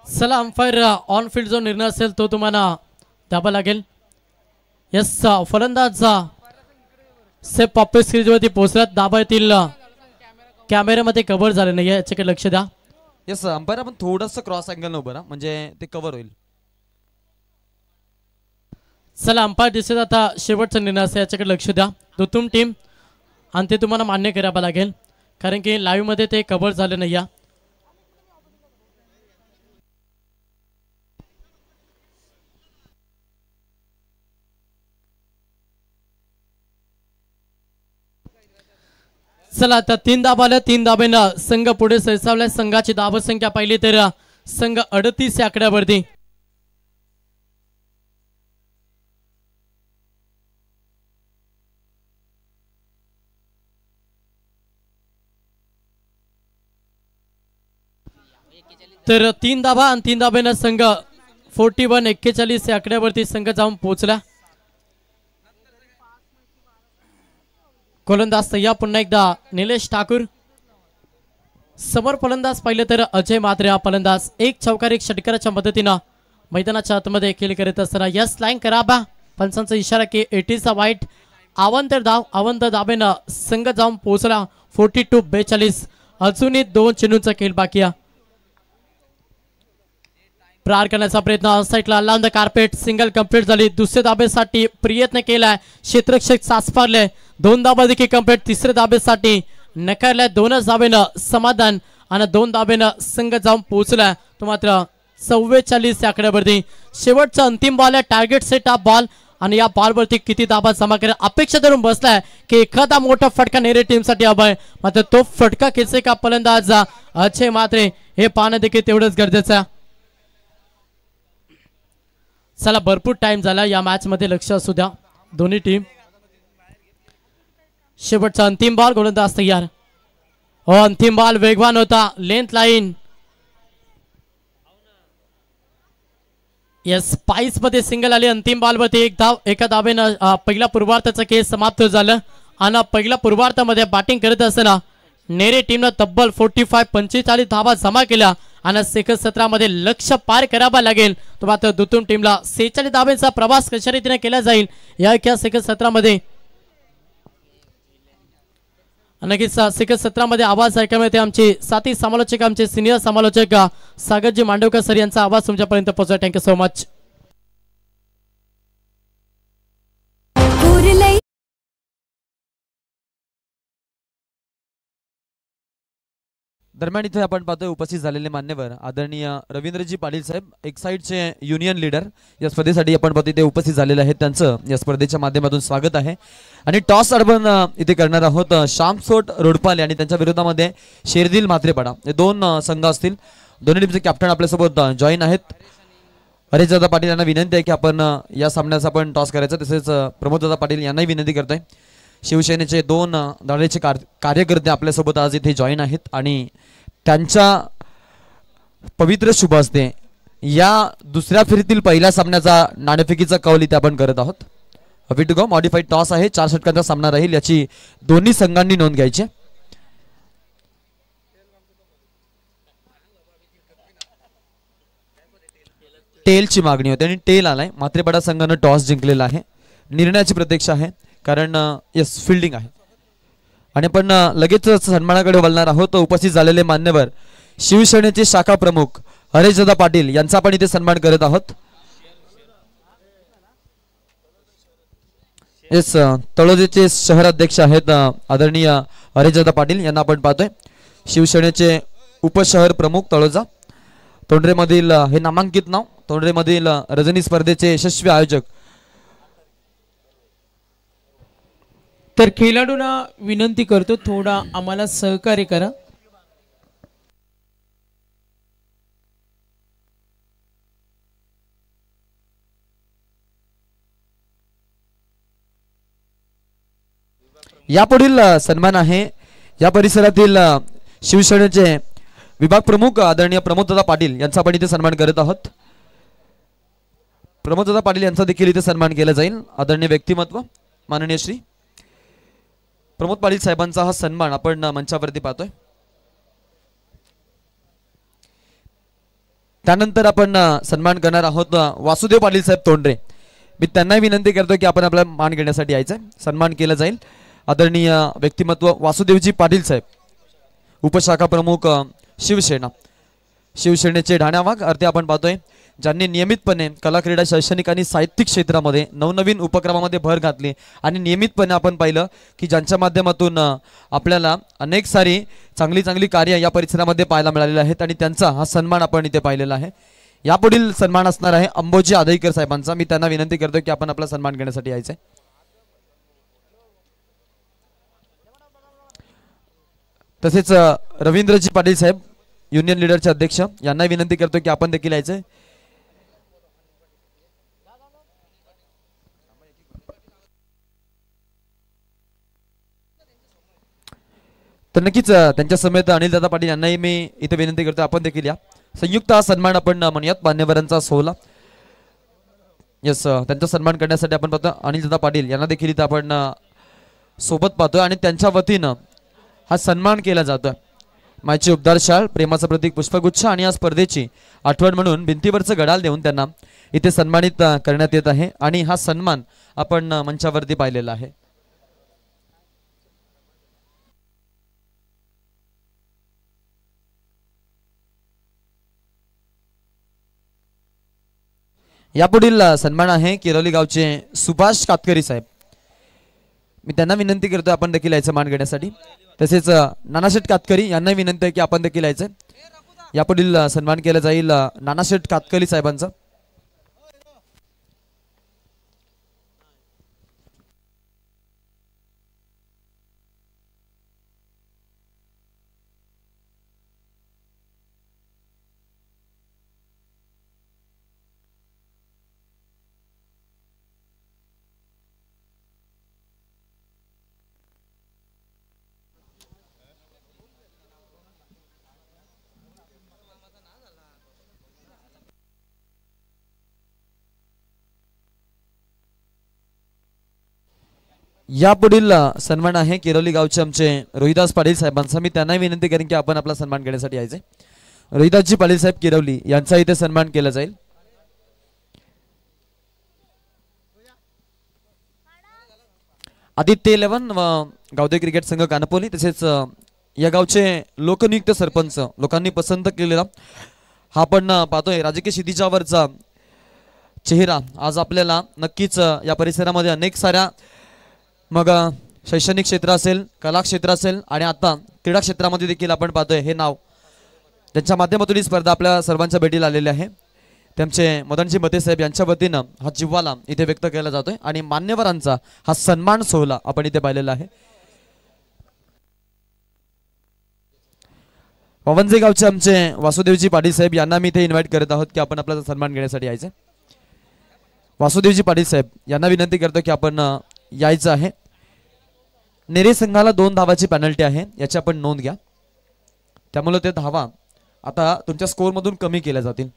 चला अंपायर ऑन फील्ड जो निर्णय असेल तो तुम्हाला द्यावा लागेल. यस फलंदाज सेफ ऑफिस क्रीज वरती पोहोचलात. दाबातील कॅमेऱ्यामध्ये कव्हर झाले नाही याच्याकडे लक्ष द्या. येस अंपायर आपण थोडंसं क्रॉस अँगल उभं राहा म्हणजे ते कव्हर होईल. चला अंपायर दिसत आता शेवटचा निर्णय असेल याच्याकडे लक्ष द्या. दुतुम टीम आणि ते तुम्हाला मान्य करावं लागेल कारण की लाईव्ह मध्ये ते कव्हर झाले नाही. चला आता 3 धाबाला 3 धाब्यानं संघ पुढे सरसावलाय. संघाची धावसंख्या पाहिली तर संघ 38 या आकड्यावरती. तर 3 धाबा आणि 3 धाब्यानं संघ 41-41 या आकड्यावरती संघ जाऊन पोहोचला. गोलंदाज तयार पुन्हा एकदा निलेश ठाकूर. समोर फलंदाज पाहिलं तर अजय मात्रे हा फलंदाज. एक चौकार एक षटकाराच्या मदतीनं मैदानाच्या आतमध्ये खेळ करत असताना यस लाईन कराबा पंचांचा इशारा की 80चा वाईट. आवंत दाबेनं संघ जाऊन पोहोचला. 42-42 अजूनही 2 चेंडूंचा खेळ बाकी आहे. प्रहार करण्याचा प्रयत्न साईडला लावून द कार्पेट. सिंगल कंप्लीट झाली. दुसऱ्या दाबेसाठी प्रयत्न केलाय. क्षेत्ररक्षक साचपारले. 2 धाबा देखील कंप्लीट. तिसऱ्या दाबेसाठी नकारलाय. 2च धाबेनं समाधान आणि 2 धाबेनं संघ जाऊन पोहोचला. तो मात्र 44 या आकड्यावरती शेवटचा अंतिम बॉल आहे. टार्गेट सेट हा बॉल आणि या बॉलवरती किती धाबा जमा करेल अपेक्षा धरून बसलाय की एखादा मोठा फटका नेरे टीमसाठी हवा आहे. मात्र तो फटका खेचे का फलंदाज अजय मात्रे हे पाहणं देखील तेवढंच गरजेचं आहे. चला भरपूर टाइम झाला या मॅच मध्ये. लक्ष असू द्या दोन्ही टीम. शेवटचा अंतिम बॉल. गोलंदाज तयार. हो अंतिम बॉल वेगवान होता. लेंथ लाईन यस स्पाइस मध्ये सिंगल आली. अंतिम बॉल वरती एक धाव. एका धावेनं पहिला पूर्वार्धाचा खेळ समाप्त झालं आणि पहिल्या पूर्वार्धामध्ये बॅटिंग करत असताना नेरे टीमनं तब्बल 45 धावा जमा केल्या आणि सेकंद सत्रामध्ये लक्ष पार करावा लागेल. तो मात्र दुतून टीमला 46 धावांचा प्रवास कशा रीतीने केला जाईल या सेकंद सत्रामध्ये नक्कीच सेकंद सत्रामध्ये आवाज ऐकायला मिळते. आमचे साथी समालोचक आमचे सिनियर समालोचक सागरजी मांडवकर सर यांचा आवाज तुमच्यापर्यंत पोहोचला. Thank you so much. दरम्यान इथे आपण पाहतोय उपस्थित झालेले मान्यवर आदरणीय रवींद्रजी पाटील साहेब एक्साइडचे युनियन लीडर या स्पर्धेसाठी आपण पाहतोय ते उपस्थित झालेले आहेत. त्यांचं या स्पर्धेच्या माध्यमातून स्वागत आहे. आणि टॉस आपण इथे करणार आहोत. श्यामसोट रोडपाले आणि त्यांच्या विरोधामध्ये शेरदिल म्हात्रेपाडा हे 2 संघ असतील. दोन्ही टीमचे कॅप्टन आपल्यासोबत जॉईन आहेत. हरेशदादा पाटील यांना विनंती आहे की आपण या सामन्याचा आपण टॉस करायचा. तसेच प्रमोददादा पाटील यांनाही विनंती करतोय. शिवसेनेचे 2 धडाडीचे कार्यकर्ते आपल्यासोबत आज इथे जॉईन आहेत आणि त्यांच्या पवित्र शुभ हस्ते या दुसऱ्या फेरीतील पहिल्या सामन्याचा नाणेफेकीचा कौल इथे आपण करत आहोत. We to go modified toss आहे. 4 षटकांचा सामना राहील याची दोन्ही संघांनी नोंद घ्यायची. टेलची मागणी होती आणि टेल आलाय. म्हात्रेपाडा संघानं टॉस जिंकलेला आहे. निर्णयाची प्रतीक्षा आहे कारण यस फिल्डिंग आहे. आणि आपण लगेच सन्मानाकडे वळणार आहोत. उपस्थित झालेले मान्यवर शिवसेनेचे शाखा प्रमुख हरेशदादा पाटील यांचा आपण इथे सन्मान करत आहोत. येस तळोजेचे शहर अध्यक्ष आहेत आदरणीय हरेशदादा पाटील यांना आपण पाहतोय. शिवसेनेचे उपशहर प्रमुख तळोजा. तोंडरेमधील हे नामांकित नाव. तोंडरेमधील रजनी स्पर्धेचे यशस्वी आयोजक. तर खेळाडूंना विनंती करतो थोडा आम्हाला सहकार्य करा. यापुढील सन्मान आहे या परिसरातील शिवसेनेचे विभाग प्रमुख आदरणीय प्रमोददादा पाटील यांचा आपण इथे सन्मान करत आहोत. प्रमोददादा पाटील यांचा देखील इथे सन्मान केला जाईल. आदरणीय व्यक्तिमत्व माननीय श्री प्रमोद पाटील साहेबांचा हा सन्मान आपण मंचावरती पाहतोय. त्यानंतर आपण सन्मान करणार आहोत वासुदेव पाटील साहेब तोंडरे. मी त्यांनाही विनंती करतो की आपण आपला मान घेण्यासाठी यायचं. सन्मान केला जाईल. आदरणीय व्यक्तिमत्व वासुदेवजी पाटील साहेब उपशाखा प्रमुख शिवसेना. शिवसेनेचे ढाण्यावाग अर्थे आपण पाहतोय ज्यांनी नियमितपणे कला क्रीडा शैक्षणिक आणि साहित्यिक क्षेत्रामध्ये नवनवीन उपक्रमामध्ये भर घातली आणि नियमितपणे आपण पाहिलं की ज्यांच्या माध्यमातून आपल्याला अनेक सारी चांगली कार्य या परिसरामध्ये पाहायला मिळालेले आहेत आणि त्यांचा हा सन्मान आपण इथे पाहिलेला आहे. यापुढील सन्मान असणार आहे अंबोजी आदईकर साहेबांचा. मी त्यांना विनंती करतो की आपण आपला सन्मान घेण्यासाठी यायचंय. तसेच रवींद्रजी पाटील साहेब युनियन लीडरचे अध्यक्ष यांना विनंती करतो की आपण देखील यायचंय. तर नक्कीच त्यांच्या समेत अनिलदादा पाटील यांनाही मी इथे विनंती करतो आपण देखील या. संयुक्त हा सन्मान आपण म्हणूयात मान्यवरांचा सोहळा यस त्यांचा सन्मान करण्यासाठी आपण पाहतो अनिलदादा पाटील यांना देखील इथं आपण सोबत पाहतोय आणि त्यांच्या वतीनं हा सन्मान केला जातोय. मायची उबदार शाल, प्रेमाचं प्रतीक पुष्पगुच्छ आणि या स्पर्धेची आठवण म्हणून भिंतीवरचं गडाल देऊन त्यांना इथे सन्मानित करण्यात येत आहे आणि हा सन्मान आपण मंचावरती पाहिलेला आहे. यापुढील सन्मान आहे किरोली गावचे सुभाष कातकरी साहेब. मी त्यांना विनंती करतो आपण देखील यायचं मान घेण्यासाठी. तसेच नानाशेठ कातकरी यांना विनंती आहे की आपण देखील यायचं. यापुढील सन्मान केला जाईल नानाशेठ कातकरी साहेबांचा. यापुढील सन्मान आहे किरोली गावचे आमचे रोहिदास पाटील साहेबांचा. मी त्यांनाही विनंती करेन की आपण आपला सन्मान घेण्यासाठी यायचे. रोहिदासजी पाटील साहेब किरोली यांचा इथे सन्मान केला जाईल. आदित्य 11 व गावदे क्रिकेट संघ कानपोली तसेच या गावचे लोकनियुक्त सरपंच लोकांनी पसंत केलेला हा आपण पाहतोय राजकीय क्षितिजावरचा चेहरा आज आपल्याला नक्कीच या परिसरामध्ये अनेक साऱ्या मग शैक्षणिक क्षेत्र असेल, कला क्षेत्र असेल आणि आता क्रीडा क्षेत्रामध्ये देखील आपण पाहतोय हे नाव त्यांच्या माध्यमातून ही स्पर्धा आपल्या सर्वांच्या भेटीला आलेली आहे. त्यांचे मदनजी मते साहेब यांच्या वतीनं हा जिव्हाळा इथे व्यक्त केला जातोय आणि मान्यवरांचा हा सन्मान सोहळा आपण इथे पाहिलेला आहे. पवनजे गावचे आमचे वासुदेवजी पाटील साहेब यांना मी इथे इन्व्हाइट करत आहोत की आपण आपला सन्मान घेण्यासाठी यायचं. वासुदेवजी पाटील साहेब यांना विनंती करतो की आपण यायचं आहे. नेरे संघाला 2 धावाची पेनल्टी आहे याची आपण नोंद घ्या. त्यामुळे ते धावा आता तुमच्या स्कोअर मधून कमी केल्या जातील.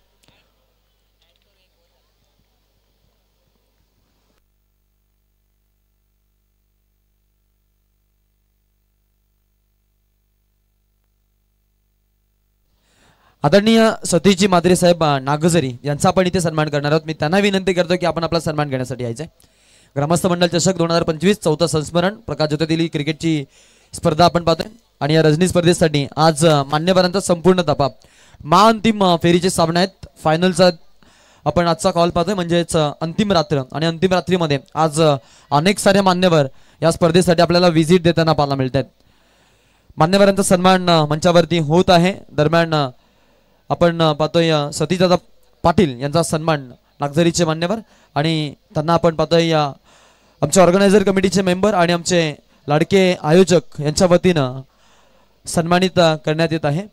आदरणीय सतीशजी मात्रे साहेब नागझरी यांचा आपण इथे सन्मान करणार आहोत. मी त्यांना विनंती करतो की आपण आपला सन्मान घेण्यासाठी यायचंय. ग्रामस्थ मंडळ चषक 2025 चौथा संस्मरण प्रकाश ज्योतिर्दिली क्रिकेटची स्पर्धा आपण पाहतोय आणि या रजनी स्पर्धेसाठी आज मान्यवरांचा संपूर्ण तपा महाअंतिम फेरीचे सामने आहेत. फायनलचा आपण आजचा कॉल पाहतोय म्हणजेच अंतिम रात्र आणि अंतिम रात्रीमध्ये आज अनेक सारे मान्यवर या स्पर्धेसाठी आपल्याला व्हिजिट देताना पाहायला मिळत आहेत. मान्यवरांचा सन्मान मंचावरती होत आहे. दरम्यान आपण पाहतोय सतीशदादा पाटील यांचा सन्मान नागझरीचे मान्यवर आणि त्यांना आपण पाहतोय आमच्या ऑर्गनायझर कमिटीचे मेंबर आणि आमचे लाडके आयोजक यांच्या वतीनं सन्मानित करण्यात येत आहे.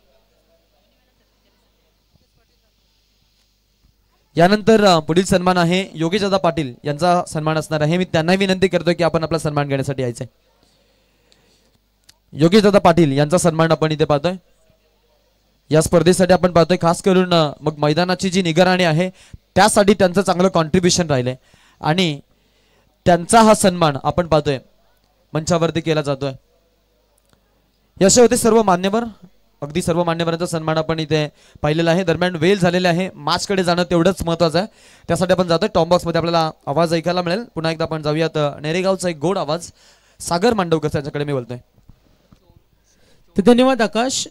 यानंतर पुढील सन्मान आहे योगेशदादा पाटील यांचा सन्मान असणार आहे. मी त्यांना विनंती करतोय की आपण आपला सन्मान घेण्यासाठी यायचंय. योगेशदादा पाटील यांचा सन्मान आपण इथे पाहतोय. या स्पर्धेसाठी आपण पाहतोय खास करून मग मैदानाची जी निगराणी आहे त्यासाठी त्यांचं चांगलं कॉन्ट्रीब्युशन राहिलंय आणि त्यांचा हा सन्मान आपण पाहतोय मंचावरती केला जातोय. असे होते सर्व मान्यवर, अगदी सर्व मान्यवरांचा सन्मान आपण इथे पाहिलेला आहे. दरम्यान वेळ झालेला आहे, मॅचकडे जाणं तेवढंच महत्वाचं आहे. त्यासाठी आपण जातोय टॉम बॉक्स मध्ये आपल्याला आवाज ऐकायला मिळेल. पुन्हा एकदा आपण जाऊयात नेरेगावचा एक गोड आवाज सागर मांडवकर यांच्याकडे मी बोलतोय. तर धन्यवाद आकाश.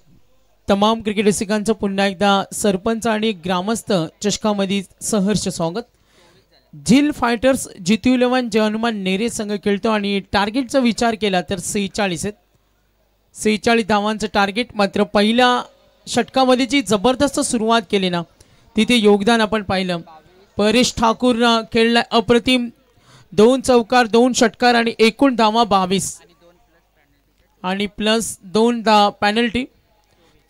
तमाम क्रिकेट रसिकांचं पुन्हा एकदा सरपंच आणि ग्रामस्थ चषकामध्ये सहर्ष स्वागत. झील फायटर्स जितू 11 जे हनुमान नेरे संघ खेळतो आणि टार्गेटचा विचार केला तर 46 आहेत. 46 धावांचं टार्गेट. मात्र पहिल्या षटकामध्ये जी जबरदस्त सुरुवात केली ना तिथे योगदान आपण पाहिलं. परेश ठाकूर खेळला अप्रतिम. 2 चौकार 2 षटकार आणि एकूण धावा 22 आणि प्लस 2 पेनल्टी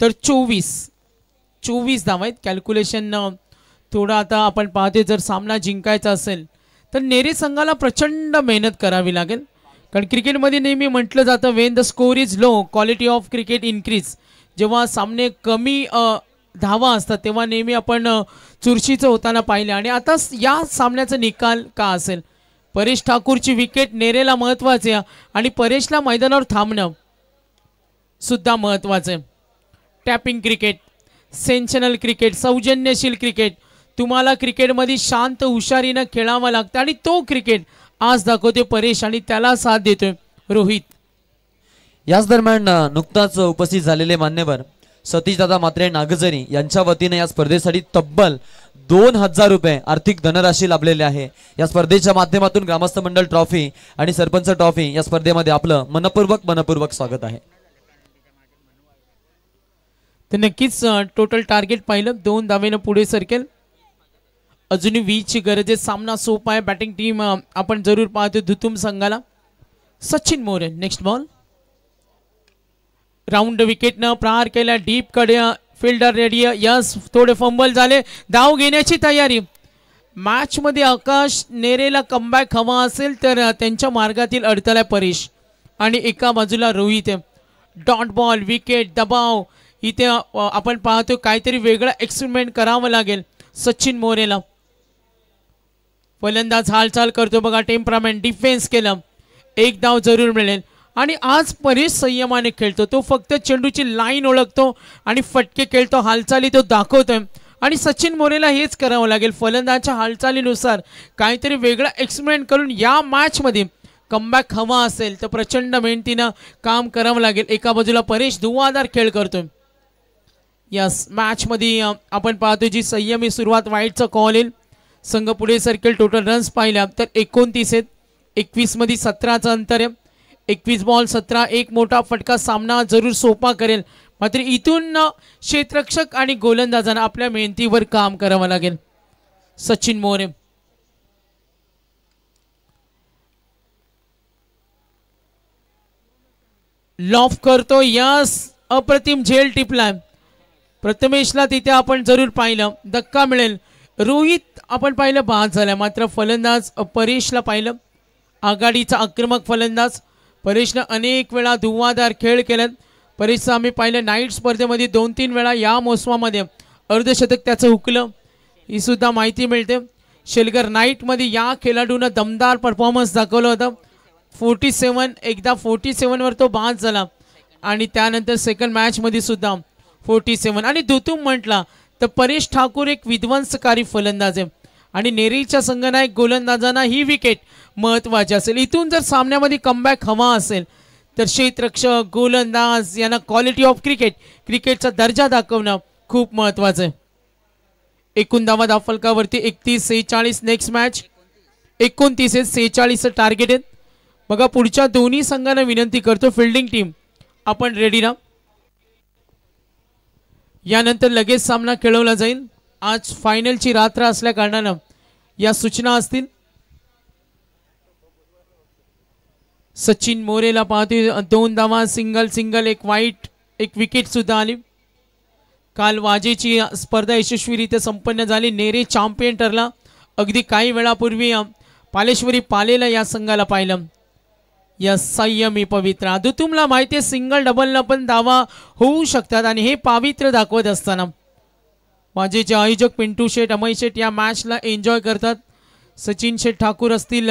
तर 24 धावा आहेत. कॅल्क्युलेशन थोडं आता आपण पाहते जर सामना जिंकायचा असेल तर नेरे संघाला प्रचंड मेहनत करावी लागेल. कारण क्रिकेटमध्ये नेहमी म्हटलं जातं when the score is low quality of cricket increase. जेव्हा सामने कमी धावा असतात तेव्हा नेहमी आपण चुरशीचं होताना पाहिले आणि आता या सामन्याचा निकाल का असेल. परेश ठाकूरची विकेट नेरेला महत्वाचे आणि परेशला मैदानावर थांबणं सुद्धा महत्वाचं आहे. टॅपिंग क्रिकेट, सेन्शनल क्रिकेट, सौजन्यशील क्रिकेट, तुम्हाला क्रिकेटमध्ये शांत हुशारीनं खेळावं लागतं आणि तो क्रिकेट आज दाखवते परेश आणि त्याला साथ देतोय रोहित. याच दरम्यान नुकताच उपस्थित झालेले मान्यवर सतीशदादा मात्रे नागझरी यांच्या वतीने या स्पर्धेसाठी तब्बल 2000 रुपये आर्थिक धनराशी लाभलेले आहे. या स्पर्धेच्या माध्यमातून ग्रामस्थ मंडळ ट्रॉफी आणि सरपंच ट्रॉफी या स्पर्धेमध्ये आपलं मनपूर्वक स्वागत आहे. तर नक्कीच टोटल टार्गेट पाहिलं 2 धावेनं पुढे सरकेल. अजूनही 20 ची गरज आहे. सामना सोपा आहे. बॅटिंग टीम आपण जरूर पाहतो धुतुम संघाला. Sachin More next ball. Round विकेटनं प्रहार केला डीप कडे. Fielder ready. यस थोडे फंबल झाले. धाव घेण्याची तयारी. मॅच मध्ये आकाश नेरेला कमबॅक हवा असेल तर त्यांच्या मार्गातील अडथळा परेश आणि एका बाजूला रोहित. डॉट बॉल विकेट दबाव इथे आपण पाहतो काहीतरी वेगळं एक्सपेरिमेंट करावं लागेल सचिन मोरेला. फलंदाज हालचाल करतो बघा. टेम्परामेंट डिफेन्स केलं. एक धाव जरूर मिळेल आणि आज परेश संयमाने खेळतो. तो फक्त चेंडूची लाईन ओळखतो आणि फटके खेळतो. हालचाली तो दाखवतोय आणि सचिन मोरेला हेच करावं लागेल. फलंदाजाच्या हालचालीनुसार काहीतरी वेगळं एक्सपेरिमेंट करून या मॅचमध्ये कमबॅक हवा असेल तर प्रचंड मेहनतीनं काम करावं लागेल. एका बाजूला परेश धुवाधार खेळ करतोय. यस मॅच मध्ये आपण पाहतो जी संयमी सुरुवात वाईटचा कॉल येईल. संघ पुढे सरकेल. टोटल रन्स पाहिल्या तर 29 आहेत. 21 मध्ये 17चं अंतर आहे. 21 बॉल 17. एक मोठा फटका सामना जरूर सोपा करेल. मात्र इथून क्षेत्ररक्षक आणि गोलंदाजांना आपल्या मेहनतीवर काम करावं लागेल. सचिन मोरे लॉफ करतो. यस अप्रतिम झेल टिपलाय. प्रथमेशला तिथे आपण जरूर पाहिलं. धक्का मिळेल. रोहित आपण पाहिलं बाद झाला. मात्र फलंदाज परेशला पाहिलं. आघाडीचा आक्रमक फलंदाज परेशनं अनेक वेळा धुवाधार खेळ केला. परेशचं आम्ही पाहिलं नाईट स्पर्धेमध्ये 2-3 वेळा या मोसमामध्ये अर्धशतक त्याचं हुकलं. ही सुद्धा माहिती मिळते. शेलगर नाईटमध्ये या खेळाडूनं दमदार परफॉर्मन्स दाखवलं होतं. 47 एकदा 47 वर तो बाद झाला आणि त्यानंतर सेकंड मॅचमध्ये सुद्धा 47. आणि धुतुम म्हटला तर परेश ठाकूर एक विध्वंसकारी फलंदाज आहे आणि नेरीच्या संघनायक गोलंदाजांना ही विकेट महत्वाची असेल. इथून जर सामन्यामध्ये कमबॅक हवा असेल तर क्षेत्ररक्षक गोलंदाज यांना क्वालिटी ऑफ क्रिकेटचा दर्जा दाखवणं खूप महत्वाचं आहे. एकूण धावा धावफलकावरती 31-46. नेक्स्ट मॅच 29-46 टार्गेट आहेत. बघा पुढच्या दोन्ही संघांना विनंती करतो फिल्डिंग टीम आपण रेडी राहा. यानंतर लगेच सामना खेळवला जाईल. आज फायनलची रात्र असल्या कारणानं या सूचना असतील. सचिन मोरेला पाहतोय 2 धावा. सिंगल एक वाईट एक विकेट सुद्धा आली. काल वाजेची स्पर्धा यशस्वीरित्या संपन्न झाली. नेरे चॅम्पियन ठरला. अगदी काही वेळापूर्वी पालेश्वरी पालेला या संघाला पाहिलं. या संयमी पवित्र धुतुमला माहिती आहे सिंगल डबलनं पण धावा होऊ शकतात आणि हे पावित्र्य दाखवत असताना वाजेचे आयोजक पिंटू शेठ अमय शेठ या मॅचला एन्जॉय करतात. सचिन शेठ ठाकूर असतील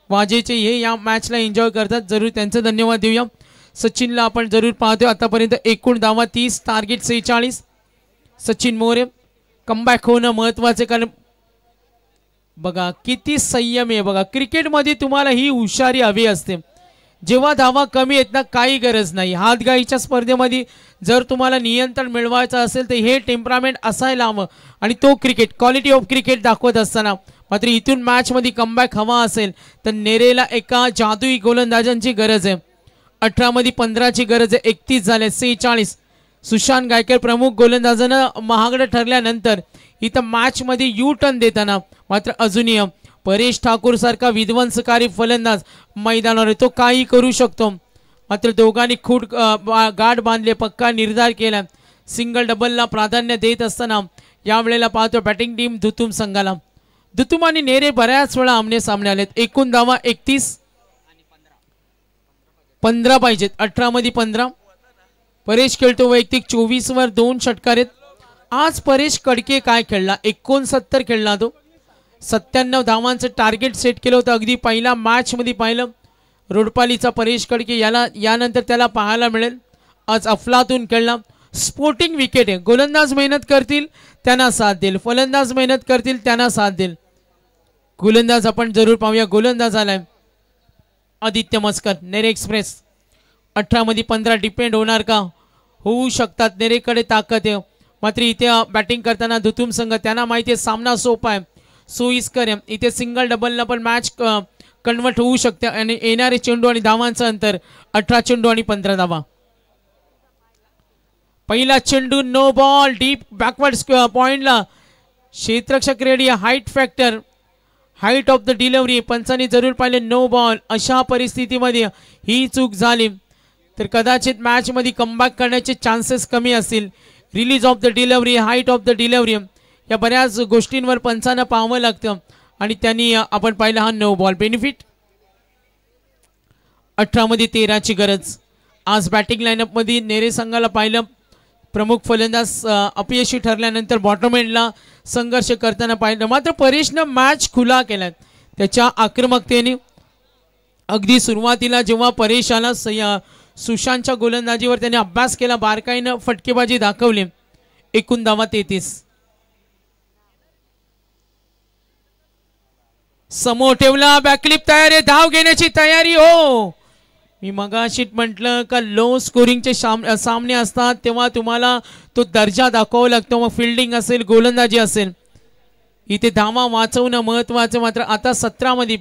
वाजेचे हे या मॅचला एन्जॉय करतात. जरूर त्यांचं धन्यवाद देऊया. सचिनला आपण जरूर पाहतोय. आतापर्यंत एकूण धावा 30. टार्गेट 46. सचिन मोरे कमबॅक होणं महत्वाचे कारण बघा किती संयम आहे. बघा क्रिकेटमध्ये तुम्हाला ही हुशारी हवी असते. जेव्हा धावा कमी आहेत ना काही गरज नाही. हातगाईच्या स्पर्धेमध्ये जर तुम्हाला नियंत्रण मिळवायचं असेल तर हे टेम्परामेंट असायला हवं आणि तो क्रिकेट क्वालिटी ऑफ क्रिकेट दाखवत असताना मात्र इथून मॅचमध्ये कमबॅक हवा असेल तर नेरेला एका जादुई गोलंदाजांची गरज आहे. 18 मध्ये 15ची गरज आहे. 31 झाले. 46. सुशांत गायकर प्रमुख गोलंदाजानं महागडं ठरल्यानंतर इथं मॅचमध्ये यू टर्न देताना मात्र अजूनही परेश ठाकूर सारखा विध्वंसकारी फलंदाज मैदानावर तो काही करू शकतो. मात्र दोघांनी गाठ बांधले. पक्का निर्धार केला. सिंगल डबलला प्राधान्य देत असताना यावेळेला पाहतो बॅटिंग टीम धुतुम संघाला. धुतुम आणि नेरे बऱ्याच वेळा आमने सामने आलेत. एकूण धावा 31. 15 पाहिजेत. 18 मध्ये 15. परेश खेळतो वैयक्तिक 24 वर 2 षटकार आहेत. आज परेश कडके काय खेळला, 69 खेळला तो, 97 धावांचं टार्गेट सेट केलं होतं. अगदी पहिल्या मॅच मध्ये पाहिलं रोडपालीचा परेश कडके, याला यानंतर त्याला पाहायला मिळेल. आज अफलातून खेळला, स्पोर्टिंग विकेट आहे. गोलंदाज मेहनत करतील त्यांना साथ देईल, फलंदाज मेहनत करतील त्यांना साथ देईल. गोलंदाज आपण जरूर पाहूया. गोलंदाज आलाय आदित्य मस्कर, नेरे एक्सप्रेस. 18 मध्ये 15 डिपेंड होणार का, होऊ शकतात. नेरेकडे ताकद आहे, मात्र इथे बॅटिंग करताना दुतुम संघ, त्यांना माहिती आहे सामना सोपा आहे, सोयीस्कर आहे. इथे सिंगल डबलला पण मॅच कन्वर्ट होऊ शकते. आणि येणारे चेंडू आणि धावांचं अंतर 18 चेंडू आणि 15 धावा. पहिला चेंडू नो बॉल, डीप बॅकवर्ड पॉइंटला. क्षेत्ररक्षक ready, height factor, height of the delivery. पंचांनी जरूर पाहिले नो बॉल. अशा परिस्थितीमध्ये ही चूक झाली तर कदाचित मॅच मध्ये कमबॅक करण्याचे चान्सेस कमी असतील. Release of the delivery, height of the delivery, या बऱ्याच गोष्टींवर पंचांना पाहावं लागतं आणि त्यांनी आपण पाहिलं हा नो बॉल. बेनिफिट 18 मध्ये 13ची गरज. आज बॅटिंग लाईनअप मध्ये नेरे संघाला पाहिलं प्रमुख फलंदाज अपयशी ठरल्यानंतर बॉटम एंडला संघर्ष करताना पाहिलं. मात्र परेशनं मॅच खुला केला त्याच्या आक्रमकतेने. अगदी सुरुवातीला जेव्हा परेश आला सुशांतच्या गोलंदाजीवर त्याने अभ्यास केला, बारकाईनं फटकेबाजी दाखवली. एकूण धावा 33. समोर ठेवला, बॅकलिप तयार आहे, धाव घेण्याची तयारी. हो, मी मगाशी म्हटलं का लो स्कोरिंगचे सामने असतात तेव्हा तुम्हाला तो दर्जा दाखवावा लागतो, मग फिल्डिंग असेल गोलंदाजी असेल. इथे धावा वाचवणं महत्वाचं. मात्र आता 17 मध्ये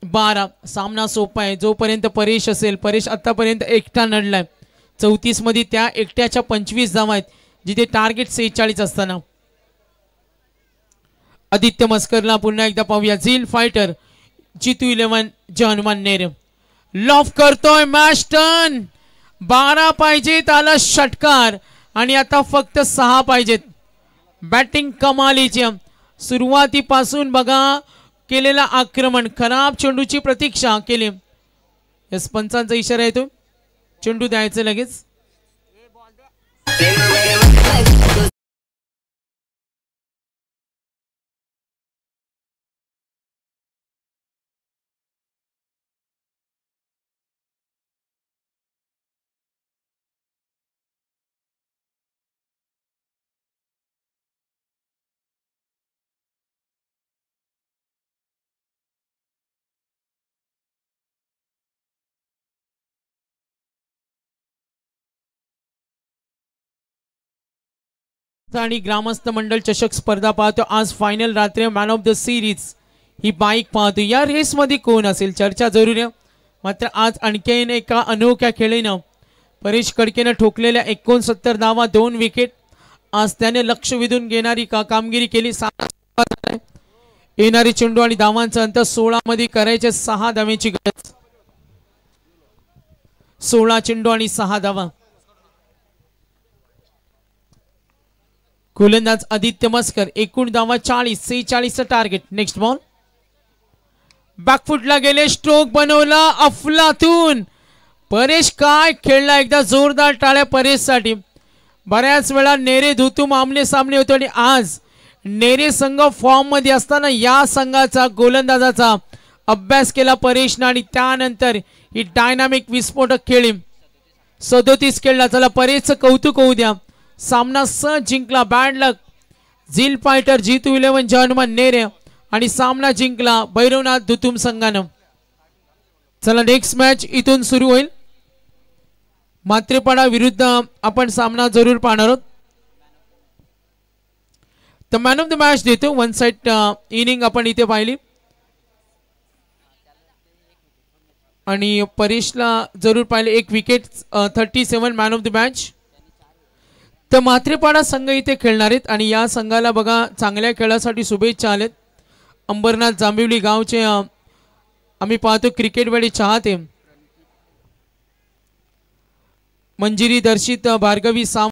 12 सामना सोपा आहे. जोपर्यंत परेश असेल, परेश आतापर्यंत एकटा लढलाय. 34 मध्ये त्या एकट्याच्या 25 धावा आहेत, जिथे टार्गेट 46 असताना. आदित्य मस्करला पुन्हा एकदा पाहूया. झील फायटर, जितू 11 जॉनमान नेर. लॉफ करतोय, मॅच टर्न. 12 पाहिजेत, आला षटकार आणि आता फक्त 6 पाहिजेत. बॅटिंग कमालीची. सुरुवातीपासून बघा केलेला आक्रमण, खराब चेंडूची प्रतीक्षा केली. यस, पंचांचा इशारा येतो, चेंडू द्यायचं लगेच. आणि ग्रामस्थ मंडळ चषक स्पर्धा पाहतो. आज फायनल रात्री man of the series he bike पाहतो. या रेस मध्ये कोण असेल चर्चा जरूर आहे. मात्र आज आणखीन एका अनोख्या खेळीनं परेश कडकेनं ठोकलेल्या 69 धावा, 2 विकेट. आज त्याने लक्ष वेधून घेणारी कामगिरी केली. येणारी चेंडू आणि धावांचं अंतर 16 मध्ये करायचे 6 धावेची गरज. 16 चेंडू आणि 6 धावा. गोलंदाज आदित्य मस्कर, एकूण धावा 40, 46चं टार्गेट. नेक्स्ट बॉल, बॅकफुटला गेले, स्ट्रोक बनवला, अफलातून. परेश काय खेळला, एकदा जोरदार टाळ्या परेशसाठी. बऱ्याच वेळा नेरे धुतूम आमने सामने होतो आणि आज नेरे संघ फॉर्म मध्ये असताना या संघाचा गोलंदाजाचा अभ्यास केला परेशने आणि त्यानंतर ही डायनामिक विस्फोटक खेळी 37 खेळला. चला परेशचं कौतुक होऊ द्या, सामना सहज जिंकला. Bad luck. झील फायटर, जितू 11 जॉनमान नेरे आणि सामना जिंकला भैरवनाथ दुतुम संघानं. चला नेक्स्ट मॅच इथून सुरू होईल. मात्रेपाडा विरुद्ध आपण सामना जरूर पाहणार आहोत. तर मॅन ऑफ द मॅच देतो. 1 साइड इनिंग आपण इथे पाहिली आणि परेशला जरूर पाहिले 1 wicket. 37 man of the match. तर मात्रेपाडा संघ इथे खेळणार आहेत आणि या संघाला बघा चांगल्या खेळासाठी शुभेच्छा आलेत. अंबरनाथ जांभिवली गावचे आम्ही पाहतो क्रिकेटवेळी चाहते. मंजिरी दर्शित भार्गवी साम